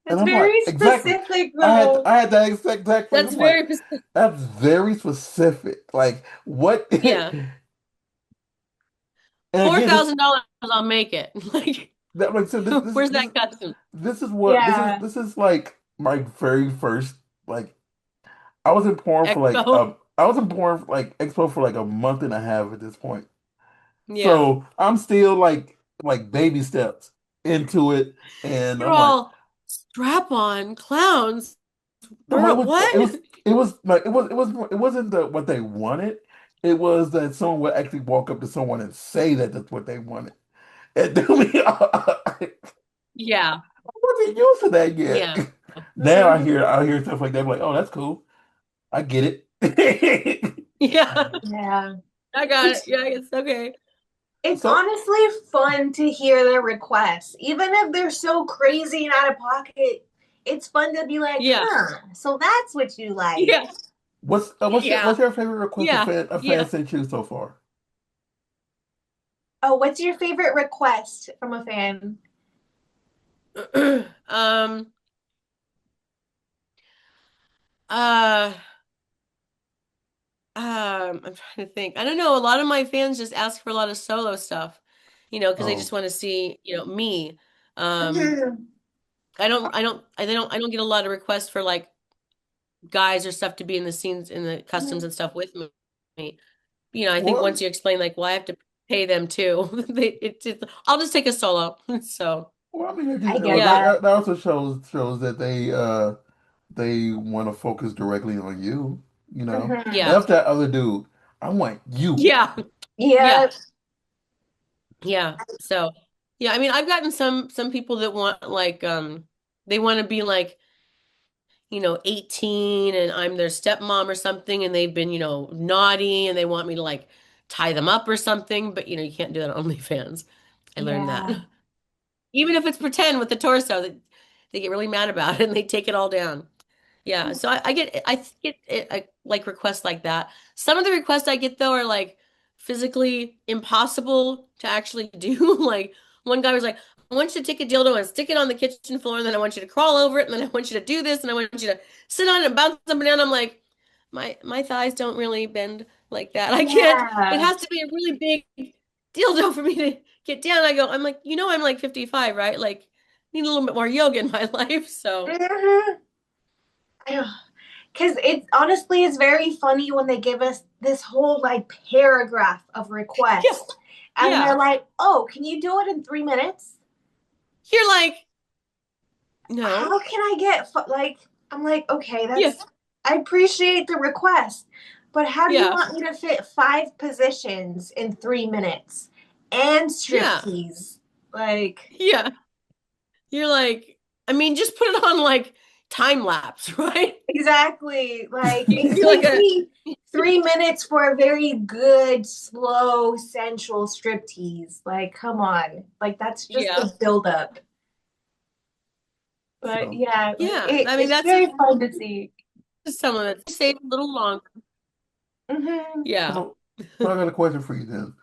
And That's I'm like, very "Exactly." specific, though. I had that exact thing. That's I'm like, very specific. "That's very specific." Like what? Yeah. And Four again, this thousand dollars, I'll make it. Like, that like so where's that custom? Yeah. this is like my very first like I was in porn for Expo. I was in porn like expo for like a month and a half at this point. Yeah. So I'm still like baby steps into it and You're I'm like all strap on clowns. no Where what? it was like it wasn't what they wanted. It was that someone would actually walk up to someone and say that that's what they wanted. And then I Yeah. wasn't used to that yet. Yeah. Now Mhm. I hear stuff like that. I'm like, oh, that's cool. I get it. Yeah. Yeah. I got it. It's Yeah, it's okay. it's So, honestly fun to hear their requests. Even if they're so crazy and out of pocket, it's fun to be like, Yeah. huh, so that's what you like. Yeah. Yeah. what's your favorite request Yeah. a fan Yeah. sent you so far? Oh, what's your favorite request from a fan? Um, uh, I'm trying to think. I don't know. A lot of my fans just ask for a lot of solo stuff, because they Oh, just want to see, me. Um, Mhm. I don't get a lot of requests for like guys or stuff to be in the scenes in the customs and stuff with me. I think well, once you explain like, well, I have to pay them too. I'll just take a solo. So I mean, I get yeah, that. that also shows that they want to focus directly on you. You know, Mhm. yeah, F that other dude. I want you. yeah, yeah, Yeah. Yeah. So, yeah, I mean, I've gotten some people that want like they want to be like, 18 and I'm their stepmom or something and they've been, naughty and they want me to like tie them up or something, but you can't do that on OnlyFans. I learned that. Yeah. Even if it's pretend with the torso, they get really mad about it and they take it all down. Yeah, so I like requests like that. Some of the requests I get though are like physically impossible to actually do. Like one guy was like, I want you to take a dildo and stick it on the kitchen floor, and then I want you to crawl over it, and then I want you to do this, and I want you to sit on it and bounce up and down. I'm like, my thighs don't really bend like that. I can't. It Yeah. has to be a really big dildo for me to get down. I'm like, I'm like 55, right? Like, need a little bit more yoga in my life. So Hmm. Because it honestly is very funny when they give us this whole like paragraph of yeah, requests. And they're yeah. like, oh, can you do it in 3 minutes? You're like, no. How can I get, like, I'm like, okay, Yeah, I appreciate the request, but how do you yeah, want me to fit 5 positions in 3 minutes and yeah, striptease? Like, yeah. You're like, I mean, just put it on like time lapse, right? exactly. Like, You it do like takes a, me 3 minutes for a very good, slow, sensual striptease. Like, come on. Like, that's just yeah, the buildup. But So, yeah, like, yeah. I mean, it's that's very fun to see. someone that stays a little longer. Hmm. Yeah. so I got a question for you then.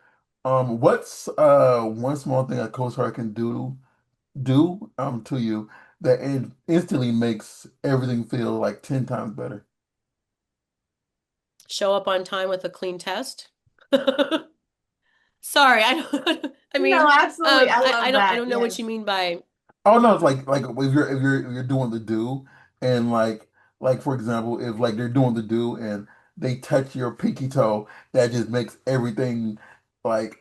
What's one small thing a co-star can do to you that instantly makes everything feel like 10 times better? Show up on time with a clean test. Sorry, I don't, I No, mean, absolutely. I I love don't, I that. don't know what you Yes. mean by, Oh no, it's like if you're doing the do and like for example, if like they're doing the do and they touch your pinky toe, that just makes everything like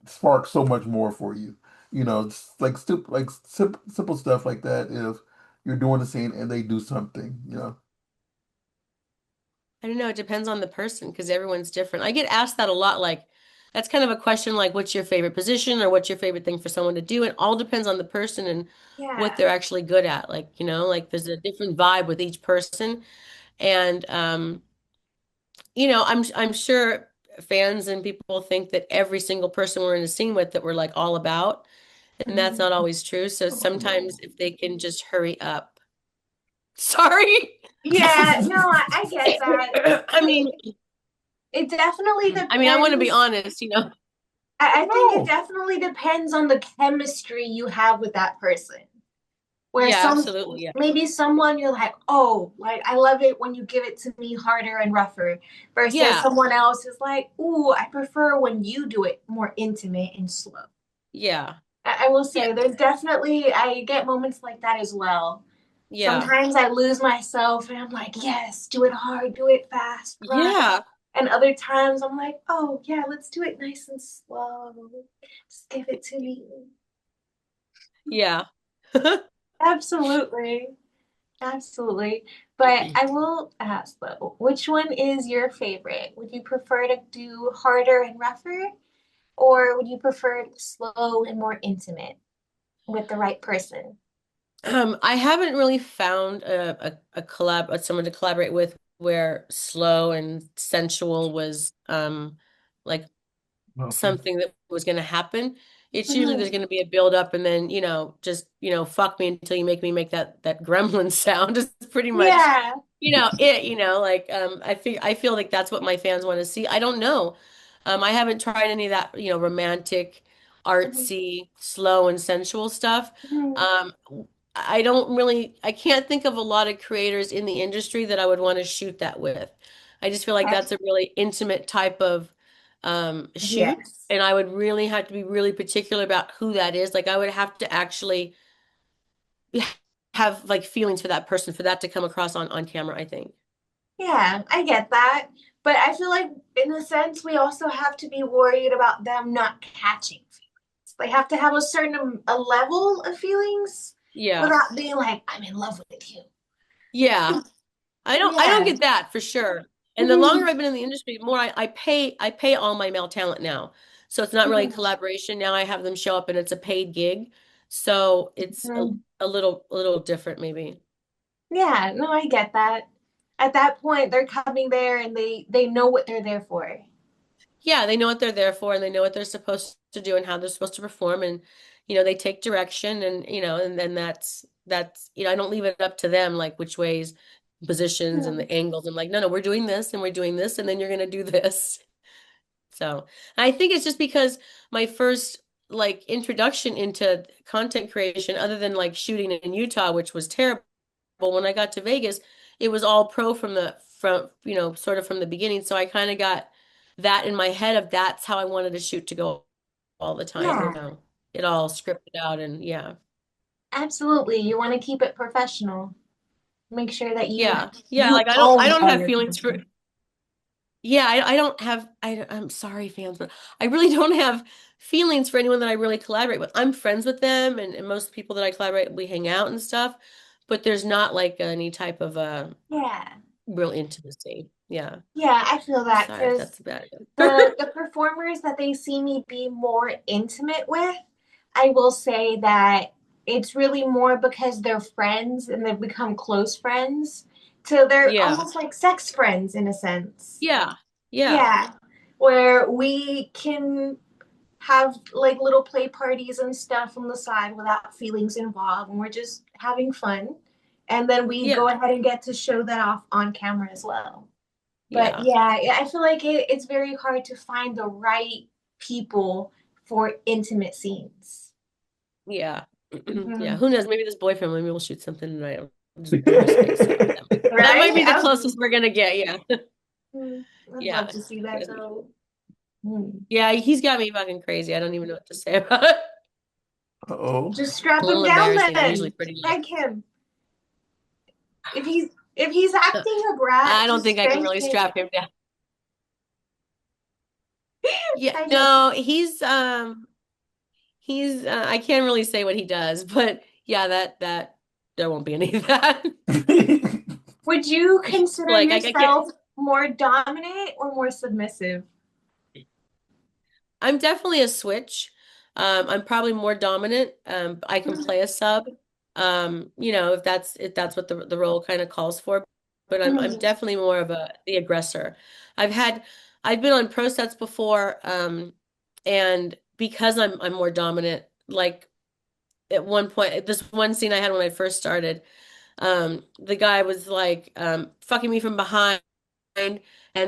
spark so much more for you. It's like simple stuff like that if you're doing the scene and they do something. I don't know, it depends on the person because everyone's different. I get asked that a lot, like, that's kind of a question like, what's your favorite position or what's your favorite thing for someone to do? It all depends on the person and what Yeah. they're actually good at. Like, like there's a different vibe with each person. And I'm sure fans and people think that every single person we're in a scene with that we're like all about, and that's not Mhm. always true. So Oh sometimes no. if they can just hurry up. Sorry. Yeah, no, I get that. I mean, It definitely I want to be depends. honest. I think it No. definitely depends on the chemistry you have with that person. Where Yeah, some absolutely. Yeah. maybe someone you're like, oh, like I love it when you give it to me harder and rougher, versus Yeah. someone else is like, ooh, I prefer when you do it more intimate and slow. Yeah. I will Yeah. say there's definitely I get moments like that as well. Yeah. Sometimes I lose myself and I'm like, yes, do it hard, do it fast, right? Yeah. And other times I'm like, oh yeah, let's do it nice and slow. Just give it to me. Yeah. Absolutely. Absolutely. But I will ask though, which one is your favorite? Would you prefer to do harder and rougher, or would you prefer slow and more intimate with the right person? I haven't really found someone to collaborate with where slow and sensual was like Okay. something that was going to happen. It's usually there's Mhm. going to be a build up and then, just, fuck me until you make that gremlin sound is pretty much, Yeah. like I feel like that's what my fans want to see. I don't know. I haven't tried any of that, romantic, Mhm. artsy, slow and sensual stuff. Mhm. Um, I can't think of a lot of creators in the industry that I would want to shoot that with. I just feel like that's a really intimate type of shoot. Yes. And I would really have to be really particular about who that is. Like I would have to actually have like feelings for that person for that to come across on camera, I think. Yeah, I get that. But I feel like, in a sense, we also have to be worried about them not catching feelings. They have to have a certain a level of feelings Yeah. without being like, I'm in love with you. Yeah. I don't Yeah. get that for sure. And the longer Mhm. I've been in the industry, the more I pay all my male talent now. So it's not really a Mhm. collaboration. Now I have them show up and it's a paid gig. So it's Mhm. a little different maybe. Yeah, no, I get that. At that point, they're coming there and they know what they're there for. Yeah, they know what they're there for and they know what they're supposed to do and how they're supposed to perform and they take direction and and then that's I don't leave it up to them like which ways, positions and Hmm. the angles. I'm like, no, we're doing this and we're doing this and then you're gonna do this. So I think it's just because my first like introduction into content creation, other than like shooting in Utah, which was terrible, when I got to Vegas, it was all pro from sort of from the beginning. So I kind of got that in my head of that's how I wanted to shoot to go all the time, Yeah, it all scripted out and yeah. absolutely. You want to keep it professional. Make sure that Yeah. Yeah, you like I own don't all have your feelings for content. Yeah, I don't have I'm sorry fans, but I really don't have feelings for anyone that I really collaborate with. I'm friends with them and most people that I collaborate, we hang out and stuff, but there's not like any type of Yeah. real intimacy. Yeah. Yeah, I feel that Sorry if because that's bad. the performers that they see me be more intimate with, I will say that it's really more because they're friends and they've become close friends. So they're Yeah. almost like sex friends in a sense. Yeah. Yeah. Yeah, where we can have like little play parties and stuff on the side without feelings involved, and we're just having fun. And then we Yeah. go ahead and get to show that off on camera as well. But Yeah. yeah, I feel like it's very hard to find the right people for intimate scenes. Yeah. Yeah. Mhm. Who knows? Maybe this boyfriend, maybe we'll shoot something tonight. I'll just bring her space. That might Right? be the closest we're gonna get. Yeah. I'd love Yeah. to see He that has me. go. Mm. Yeah, he's got me fucking crazy. I don't even know what to say about it. Uh-oh. Just A strap him little down embarrassing. I'm usually then. pretty like, Spank him. If he's acting a brat, I don't just think I can spank really him. strap him down. Yeah, I just no, he's I can't really say what he does, but yeah, that there won't be any of that. would you consider Like I can't yourself more dominant or more submissive? I'm definitely a switch. I'm probably more dominant. I can play a sub. If that's what the role kind of calls for. But I'm Mhm. definitely more of the aggressor. I've had I've been on pro sets before, and because I'm more dominant, like at one point, this one scene I had when I first started, the guy was like fucking me from behind and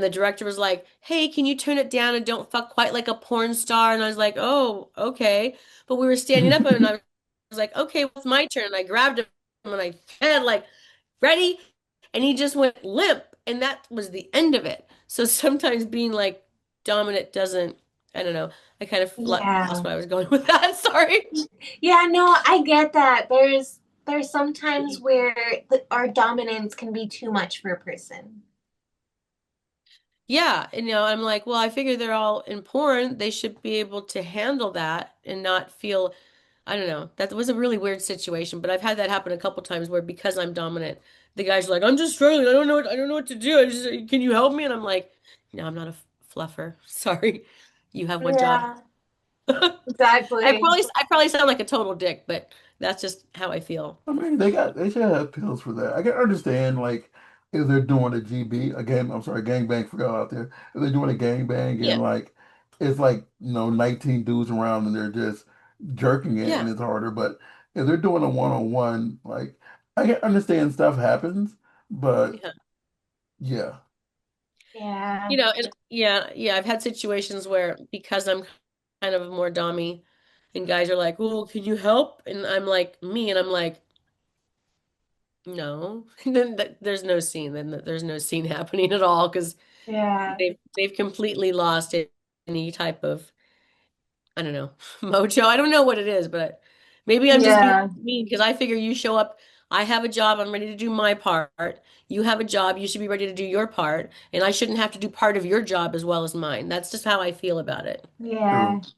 the director was like, "Hey, can you turn it down and don't fuck quite like a porn star?" And I was like, "Oh, okay." But we were standing up and I was like, "Okay, well, it's my turn." And I grabbed him and I said, like, "Ready?" And he just went limp, and that was the end of it. So sometimes being like dominant doesn't, I don't know. I kind of lost Yeah. what I was going with that. Sorry. Yeah, no, I get that. There's sometimes where our dominance can be too much for a person. Yeah, and I'm like, well, I figure they're all in porn. They should be able to handle that and not feel, I don't know. That was a really weird situation, but I've had that happen a couple times where because I'm dominant, the guy's like, "I'm just struggling. I don't know what to do. Can you help me?" And I'm like, "No, I'm not a fluffer. Sorry. You have one job." Yeah, exactly. I probably sound like a total dick, but that's just how I feel. I mean, they should have pills for that. I can understand like if they're doing a GB, a game, I'm sorry, gangbang for y'all out there. If they're doing a gangbang Yeah. and like it's like, 19 dudes around and they're just jerking it and Yeah. it's harder. But if they're doing a one-on-one, like I can understand stuff happens, but Yeah. yeah. Yeah. And yeah, I've had situations where because I'm kind of more dommy and guys are like, "Oh, can you help?" And I'm like, me, and I'm like, no. Then there's no scene. Then there's no scene happening at all because Yeah. they've completely lost any type of, I don't know, mojo. I don't know what it is, but maybe I'm just being Yeah. mean because I figure you show up, I have a job, I'm ready to do my part. You have a job, you should be ready to do your part, and I shouldn't have to do part of your job as well as mine. That's just how I feel about it. Yeah. True.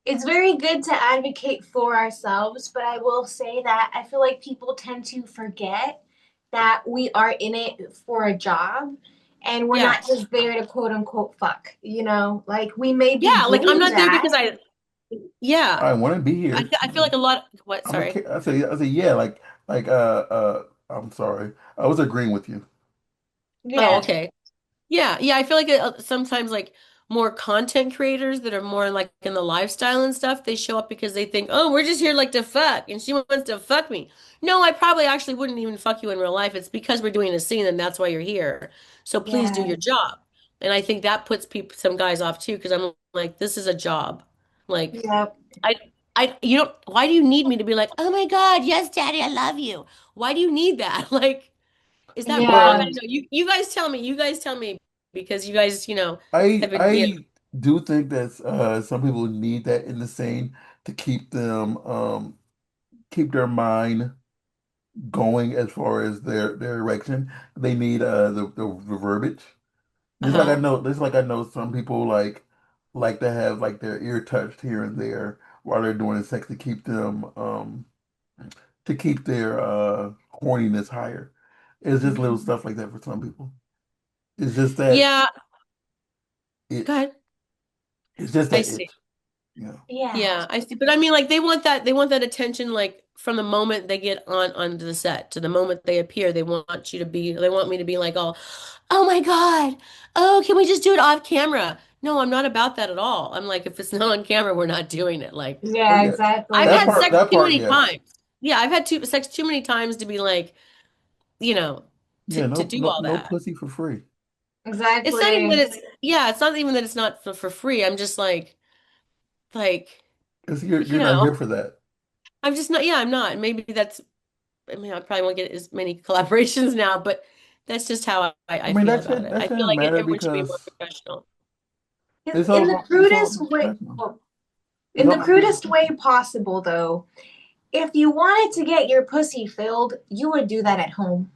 It's very good to advocate for ourselves, but I will say that I feel like people tend to forget that we are in it for a job and we're Yeah. not just there to quote unquote fuck, you know? Like we may be Yeah, like I'm doing not there because that. yeah. I want to be I, here. I feel like a lot, what, I'm a sorry. kid. I say, yeah, like, I'm sorry. I was agreeing with you. Oh, Yeah. okay. Yeah, yeah, I feel like sometimes like more content creators that are more like in the lifestyle and stuff, they show up because they think, "Oh, we're just here like to fuck and she wants to fuck me." No, I probably actually wouldn't even fuck you in real life. It's because we're doing a scene and that's why you're here. So please do your Yes. job. And I think that puts people some guys off too because I'm like, this is a job. Like Yep. I you don't why do you need me to be like, "Oh my God, yes, Daddy, I love you." Why do you need that? Like is that wrong? I Yeah. don't know. You guys tell me. You guys tell me because you guys, have been, I do think that some people need that in the scene to keep them keep their mind going as far as their erection. They need the verbiage. uh-huh. Just like I know some people like to have like their ear touched here and there while they're doing sex to keep their horniness higher. It's just little Mhm. stuff like that for some people. It's just that Yeah, go itch. ahead. It's just I that itch. see. Yeah. Yeah. Yeah, I see. But I mean, like they want that attention like from the moment they get onto the set to the moment they appear. They want me to be like, oh my God. Oh, can we just do it off camera? No, I'm not about that at all. I'm like, if it's not on camera, we're not doing it. Like, Oh Yeah, yeah. I've exactly. had sex That too part, many yes. times. Yeah, I've had sex too many times to be like, you know, to Yeah, to no do no all no that. pussy for free. It's not even that Exactly. it's not even that it's not for free. I'm just like, Because you you're not know, here for that. I'm just not, yeah, I'm not. And maybe I mean, I probably won't get as many collaborations now, but that's just how I I mean feel about it. that I feel shouldn't like matter everyone should be more because professional. it's all about Crudest way, oh, it's in all the about being crudest way possible, though, if you wanted to get your pussy filled, you would do that at home.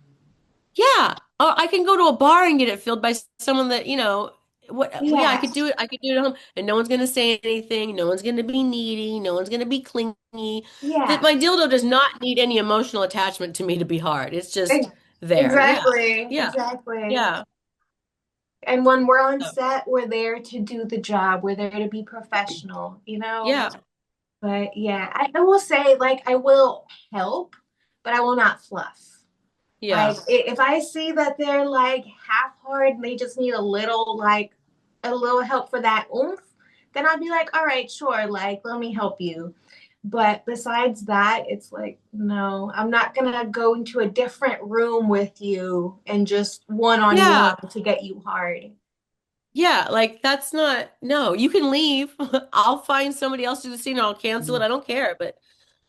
Yeah. Or I can go to a bar and get it filled by someone that, yeah, I Yeah. could do it. I could do it at home and no one's going to say anything. No one's going to be needy. No one's going to be clingy. That Yeah. my dildo does not need any emotional attachment to me to be hard. It's just Ex- there. Yeah. Exactly. Yeah. Exactly. Yeah. And when we're on So, set, we're there to do the job. We're there to be professional, you know? yeah. But yeah, I will say, like, I will help, but I will not fluff. Like, Yeah. if I see that they're like half hard and they just need a little help for that oomph, then I'll be like, all right, sure, like, let me help you. But besides that, it's like, no, I'm not gonna go into a different room with you and just one on Yeah. one to get you hard. Yeah, like that's not, no, you can leave. I'll find somebody else to do the scene or I'll cancel it. I don't care, but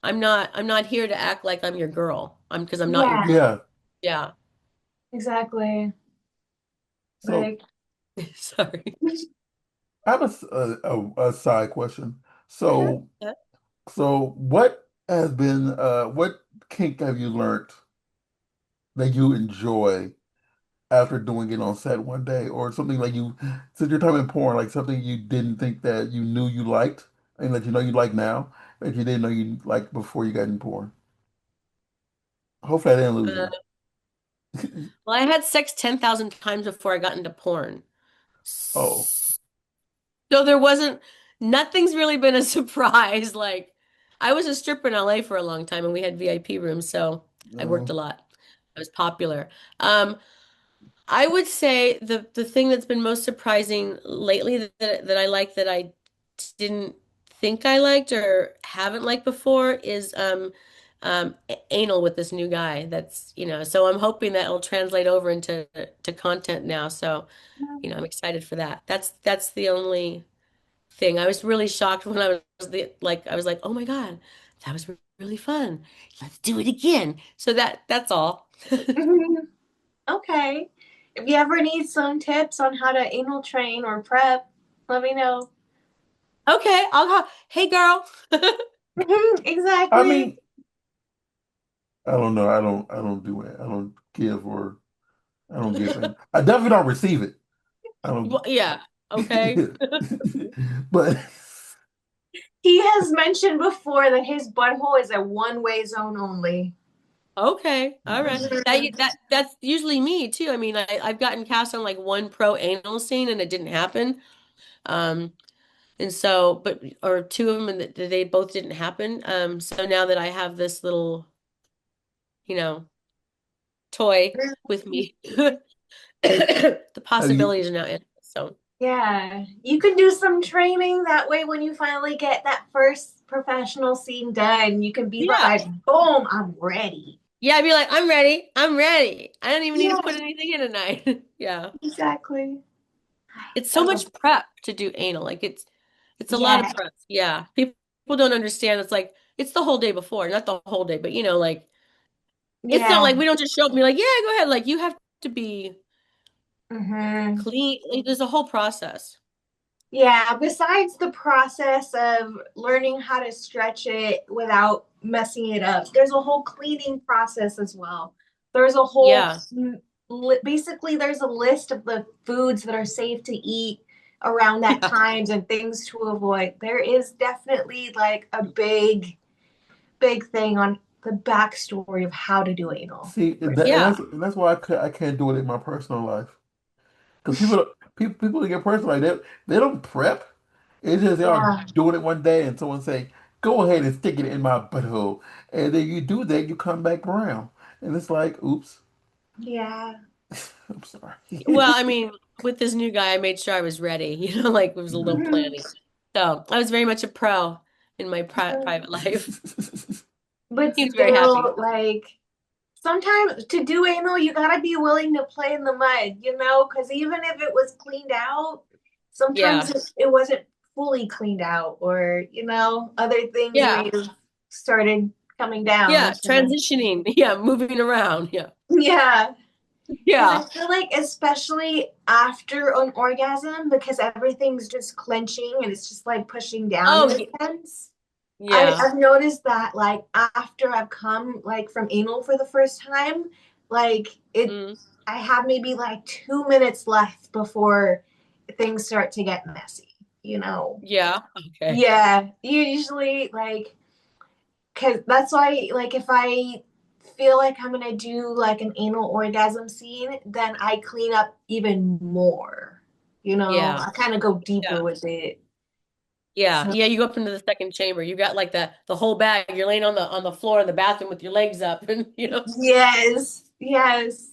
I'm not here to act like I'm your girl. Because I'm not your Yeah, girl. yeah. Yeah. exactly. So Like, Sorry. I have a side question. Mhm. So so what has been what kink have you learned that you enjoy after doing it on set one day, or something like you, since you're talking porn, like something you didn't think that you knew you liked and that you know you like now that you didn't know you liked before you got in porn. Hopefully I didn't lose Uh, you. well, I had sex 10,000 times before I got into porn. Oh, So nothing's really been a surprise. Like, I was a stripper in LA for a long time and we had VIP rooms, so I worked no. a lot. I was popular. Um, I would say the thing that's been most surprising lately that I like that I didn't think I liked or haven't liked before is anal with this new guy. So I'm hoping that it'll translate over into to content now. So, I'm excited for that. That's the only thing. I was really shocked when I was like, "Oh my God, that was really fun. Let's do it again." So that's all. okay. If you ever need some tips on how to anal train or prep, let me know. Okay, I'll call. Hey, girl. I Exactly. mean, I don't know. I don't do it. I don't give or I don't give in. I definitely don't receive it. I don't. Well, yeah. Okay. But He has mentioned before that his butthole is a one-way zone only. Okay, all right. Mhm. That's usually me too. I mean, I've gotten cast on like one pro anal scene and it didn't happen. Um, and so, but or two of them and they both didn't happen. So now that I have this little, you know, toy with me, the Have you possibilities are now endless. So Yeah, you can do some training. That way, when you finally get that first professional scene done, you can be yeah, like, boom, I'm ready. yeah. I'd be like, I'm ready. I'm ready. I don't even need to Yeah, put anything in tonight. Yeah, exactly. it's so Oh, much prep to do anal. Like it's a lot of yeah, prep. Yeah, people don't understand. It's like it's the whole day before, not the whole day, but like it's not yeah. like we don't just show up and be like, yeah, go ahead. Like you have to be Hmm. clean. Like, there's a whole process. Yeah, besides the process of learning how to stretch it without messing it up, there's a whole cleaning process as well. There's a whole, Yeah, basically, there's a list of the foods that are safe to eat around that yeah, times and things to avoid. There is definitely like a big thing on the backstory of how to do anal. see and yeah, that's why I can't do it in my personal life. Because people that get personal like that, they don't prep. It's just they are Yeah, doing it one day and someone say, "Go ahead and stick it in my butthole," and then you do that, you come back around, and it's like, "Oops, yeah. I'm sorry." well, I mean, with this new guy, I made sure I was ready, like it was a little Mhm. planning. So I was very much a pro in my private life. But He was very happy. still, like, sometimes to do anal, you gotta be willing to play in the mud, because even if it was cleaned out, sometimes Yeah. it wasn't fully cleaned out, or, other things Yeah. may have started coming down. Yeah. So, Transitioning. Yeah. Moving around. Yeah. yeah. Because I Yeah. feel like, especially after an orgasm, because everything's just clenching and it's just like pushing down Oh, in a sense. yeah. I've noticed that like after I've come like from anal for the first time, like Mm, I have maybe like 2 minutes left before things start to get messy. yeah. Okay. Yeah, usually like because that's why like if I feel like I'm gonna do like an anal orgasm scene, then I clean up even more. Yeah. I kind of go deeper Yeah. with it. Yeah. So Yeah. You go up into the second chamber. You got like the whole bag. You're laying on the floor in the bathroom with your legs up and. yes, yes.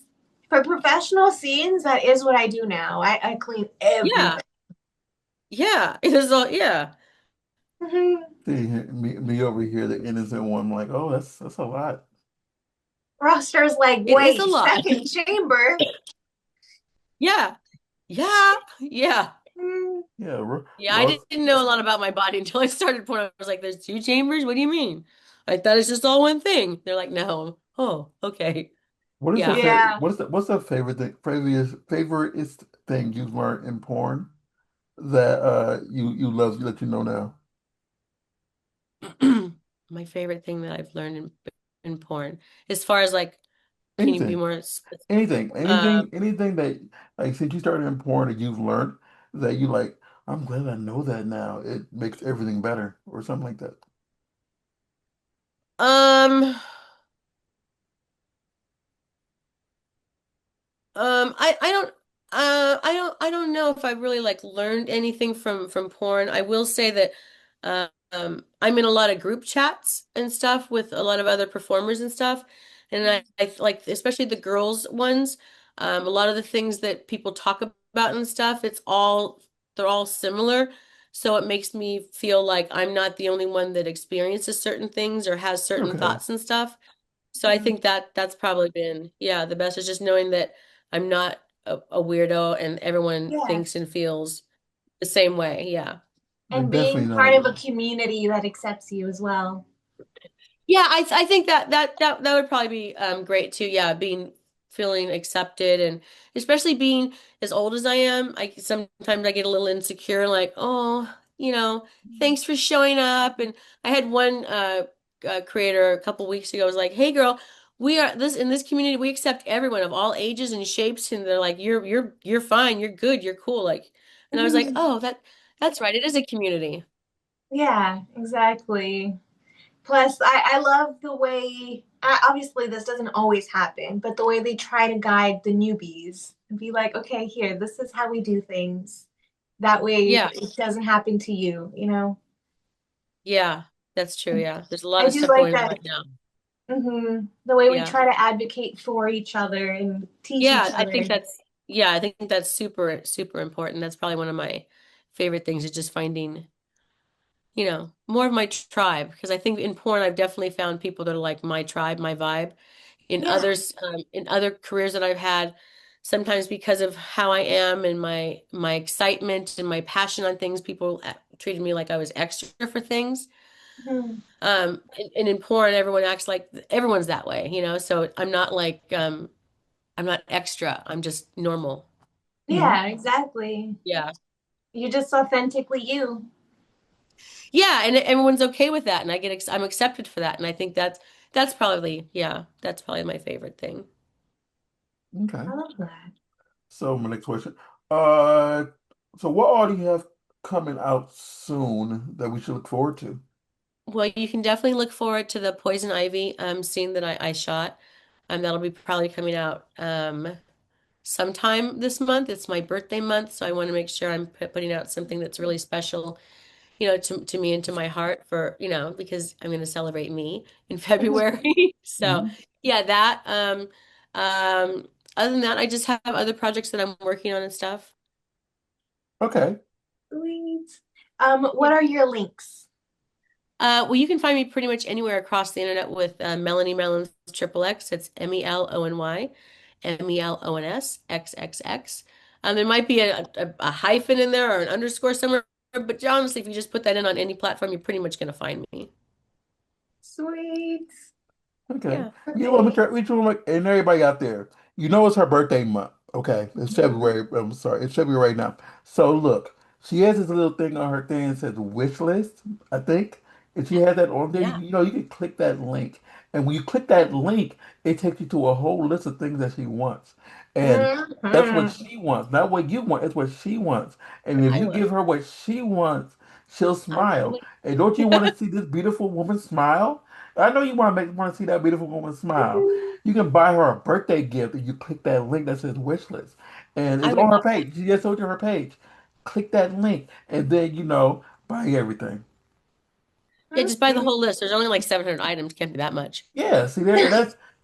For professional scenes, that is what I do now. I clean everything. Yeah. Yeah. It is all yeah. Mhm. See me over here, the innocent one. I'm like, oh, that's a lot. Roster's like, It is a wait, lot. second chamber? Yeah. Yeah. Yeah. Mm, Yeah, Yeah, I Ross. didn't know a lot about my body until I started porn. I was like, there's two chambers? What do you mean? I thought it's just all one thing. They're like, no. Oh, okay. What is the Yeah. fa yeah. what's the favoriteest thing you've learned in porn that you love that you know now? My favorite thing that I've learned in porn, as far as like, can you be Anything, more specific? anything that like since you started in porn that you've learned that you like. I'm glad I know that now. It makes everything better or something like that. Um, I don't know if I really like learned anything from porn. I will say that I'm in a lot of group chats and stuff with a lot of other performers and stuff, and I like especially the girls ones. A lot of the things that people talk about and stuff, they're all similar. So it makes me feel like I'm not the only one that experiences certain things or has certain Okay. thoughts and stuff. So I think that that's probably been, yeah, the best is just knowing that I'm not a weirdo and everyone Yeah. thinks and feels the same way. Yeah. You're And definitely being part not. of a community that accepts you as well. Yeah, I think that would probably be great too. Yeah, being feeling accepted and especially being as old as I am, I sometimes I get a little insecure, like, oh, thanks for showing up. And I had one creator a couple weeks ago was like, hey girl, we are this in this community, we accept everyone of all ages and shapes, and they're like, you're fine, you're good, you're cool. Like, and I was like, Mhm. oh, that's right, it is a community. Yeah, exactly. Plus, I love the way. obviously this doesn't always happen, but the way they try to guide the newbies and be like, okay, here, this is how we do things. That way Yeah, it doesn't happen to you, you know? yeah, that's true. Yeah, there's a lot I of do stuff like going on that. right now. The way we Yeah. try to advocate for each other and teach each Yeah, I other. think that's yeah, I think that's super, super important. That's probably one of my favorite things is just finding, more of my tribe. Because I think in porn, I've definitely found people that are like my tribe, my vibe. Yeah. In other careers that I've had, sometimes because of how I am and my excitement and my passion on things, people treated me like I was extra for things. Mhm. And in porn, everyone acts like everyone's that way, So I'm not like I'm not extra. I'm just normal. Mhm. Yeah, exactly. Yeah. You're just authentically you. Yeah, and everyone's okay with that, and I'm accepted for that, and I think that's probably yeah, that's probably my favorite thing. I Okay. love that. So my next question. Uh, so what all do you have coming out soon that we should look forward to? Well, you can definitely look forward to the Poison Ivy scene that I shot. That'll be probably coming out sometime this month. It's my birthday month, so I want to make sure I'm putting out something that's really special, to me and to my heart for, because I'm going to celebrate me in February. So Mhm. yeah, that. Other than that, I just have other projects that I'm working on and stuff. Okay. Sweet. Yeah. What are your links? Well, you can find me pretty much anywhere across the internet with Melony Melons Triple X. It's Melony, Melons XXX. There might be a hyphen in there or an underscore somewhere, but honestly, if you just put that in on any platform, you're pretty much going to find me. Sweet. Okay. Yeah. You know, Okay. and everybody out there, you know it's her birthday month. Okay. It's Mhm. February. I'm sorry. It's February right now. So look, she has this little thing on her thing that says wish list, I think. And she has that on there. Yeah. You can click that link. And when you click that link, it takes you to a whole list of things that she wants. And that's what Mhm. she wants, not what you want. It's what she wants. And if I you will. give her what she wants, she'll I'm smile. totally. And don't you want to see this beautiful woman smile? I know you want to see that beautiful woman smile. You can buy her a birthday gift and you click that link that says wish list. And I it's would on her love that. page. She just told you her page. Click that link and then buy everything. Yeah, just buy the Mhm. whole list. There's only like 700 items. Can't be that much. Yeah, see there,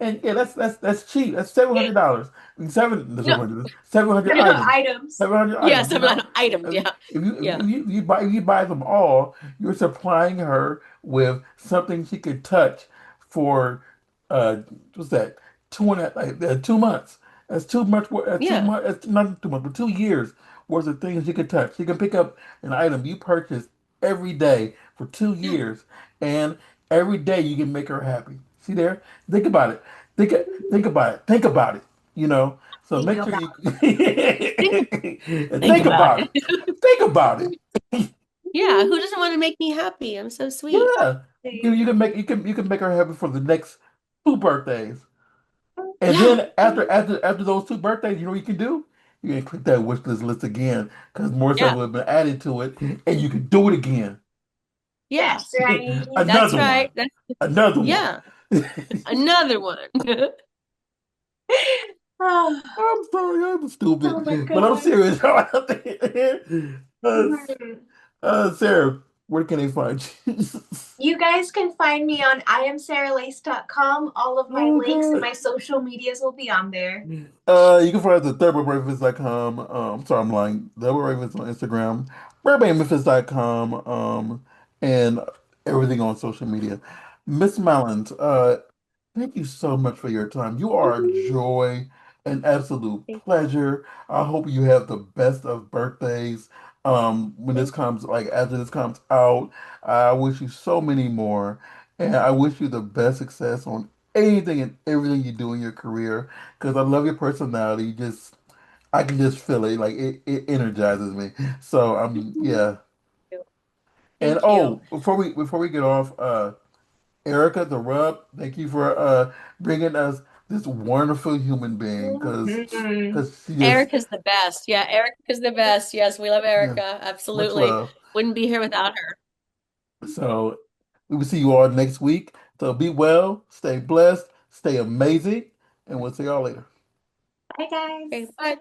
and yeah, that's cheap. That's $700. I mean, No, 700 No items. items. 700 yeah, items. 700 items. If Yeah. Yeah. if you buy them all, you're supplying her with something she could touch for what's that? 2 months. That's too much work. That's too Yeah. much. That's not too much, but 2 years worth of things she could touch. She can pick up an item you purchase every day for 2 years, and every day you can make her happy. See there? Think about it. Think about it. Think about it. You know. So Think make sure about you Think, think think about about it. it. Think about it. Yeah. Who doesn't want to make me happy? I'm so sweet. Yeah. You can make her happy for the next 2 birthdays. And Yeah. then after those 2 birthdays, you know what you can do? You can click that wish list again because more stuff Yeah. will have been added to it, and you can do it again. Yeah. That's right. That's Another one. right. That's Another one. yeah. Another one. Oh, I'm sorry, I'm oh my stupid, but I'm God. serious. uh, Mhm. Sarah, where can they find you? You guys can find me on iamsarahLace.com. All of my Oh links and God. my social medias will be on there. You can find us at third.com. Sorry, I'm lying. Double Ravens on Instagram, burbankmisfits.com, and everything on social media. Miss Melons, thank you so much for your time. You are a joy, an absolute pleasure. I hope you have the best of birthdays. When this comes, like after this comes out, I wish you so many more, and I wish you the best success on anything and everything you do in your career. Because I love your personality. I can just feel it. Like it energizes me. So yeah. And Thank you. before we get off, Erica the Rub, thank you for bringing us this wonderful human being Mhm. because she just Erica's the best. Yeah, Erica's the best. Yes, we love yeah, Erica. much Absolutely. love. Wouldn't be here without her. So we will see you all next week. So be well, stay blessed, stay amazing, and we'll see y'all later. Bye, Okay, guys. bye.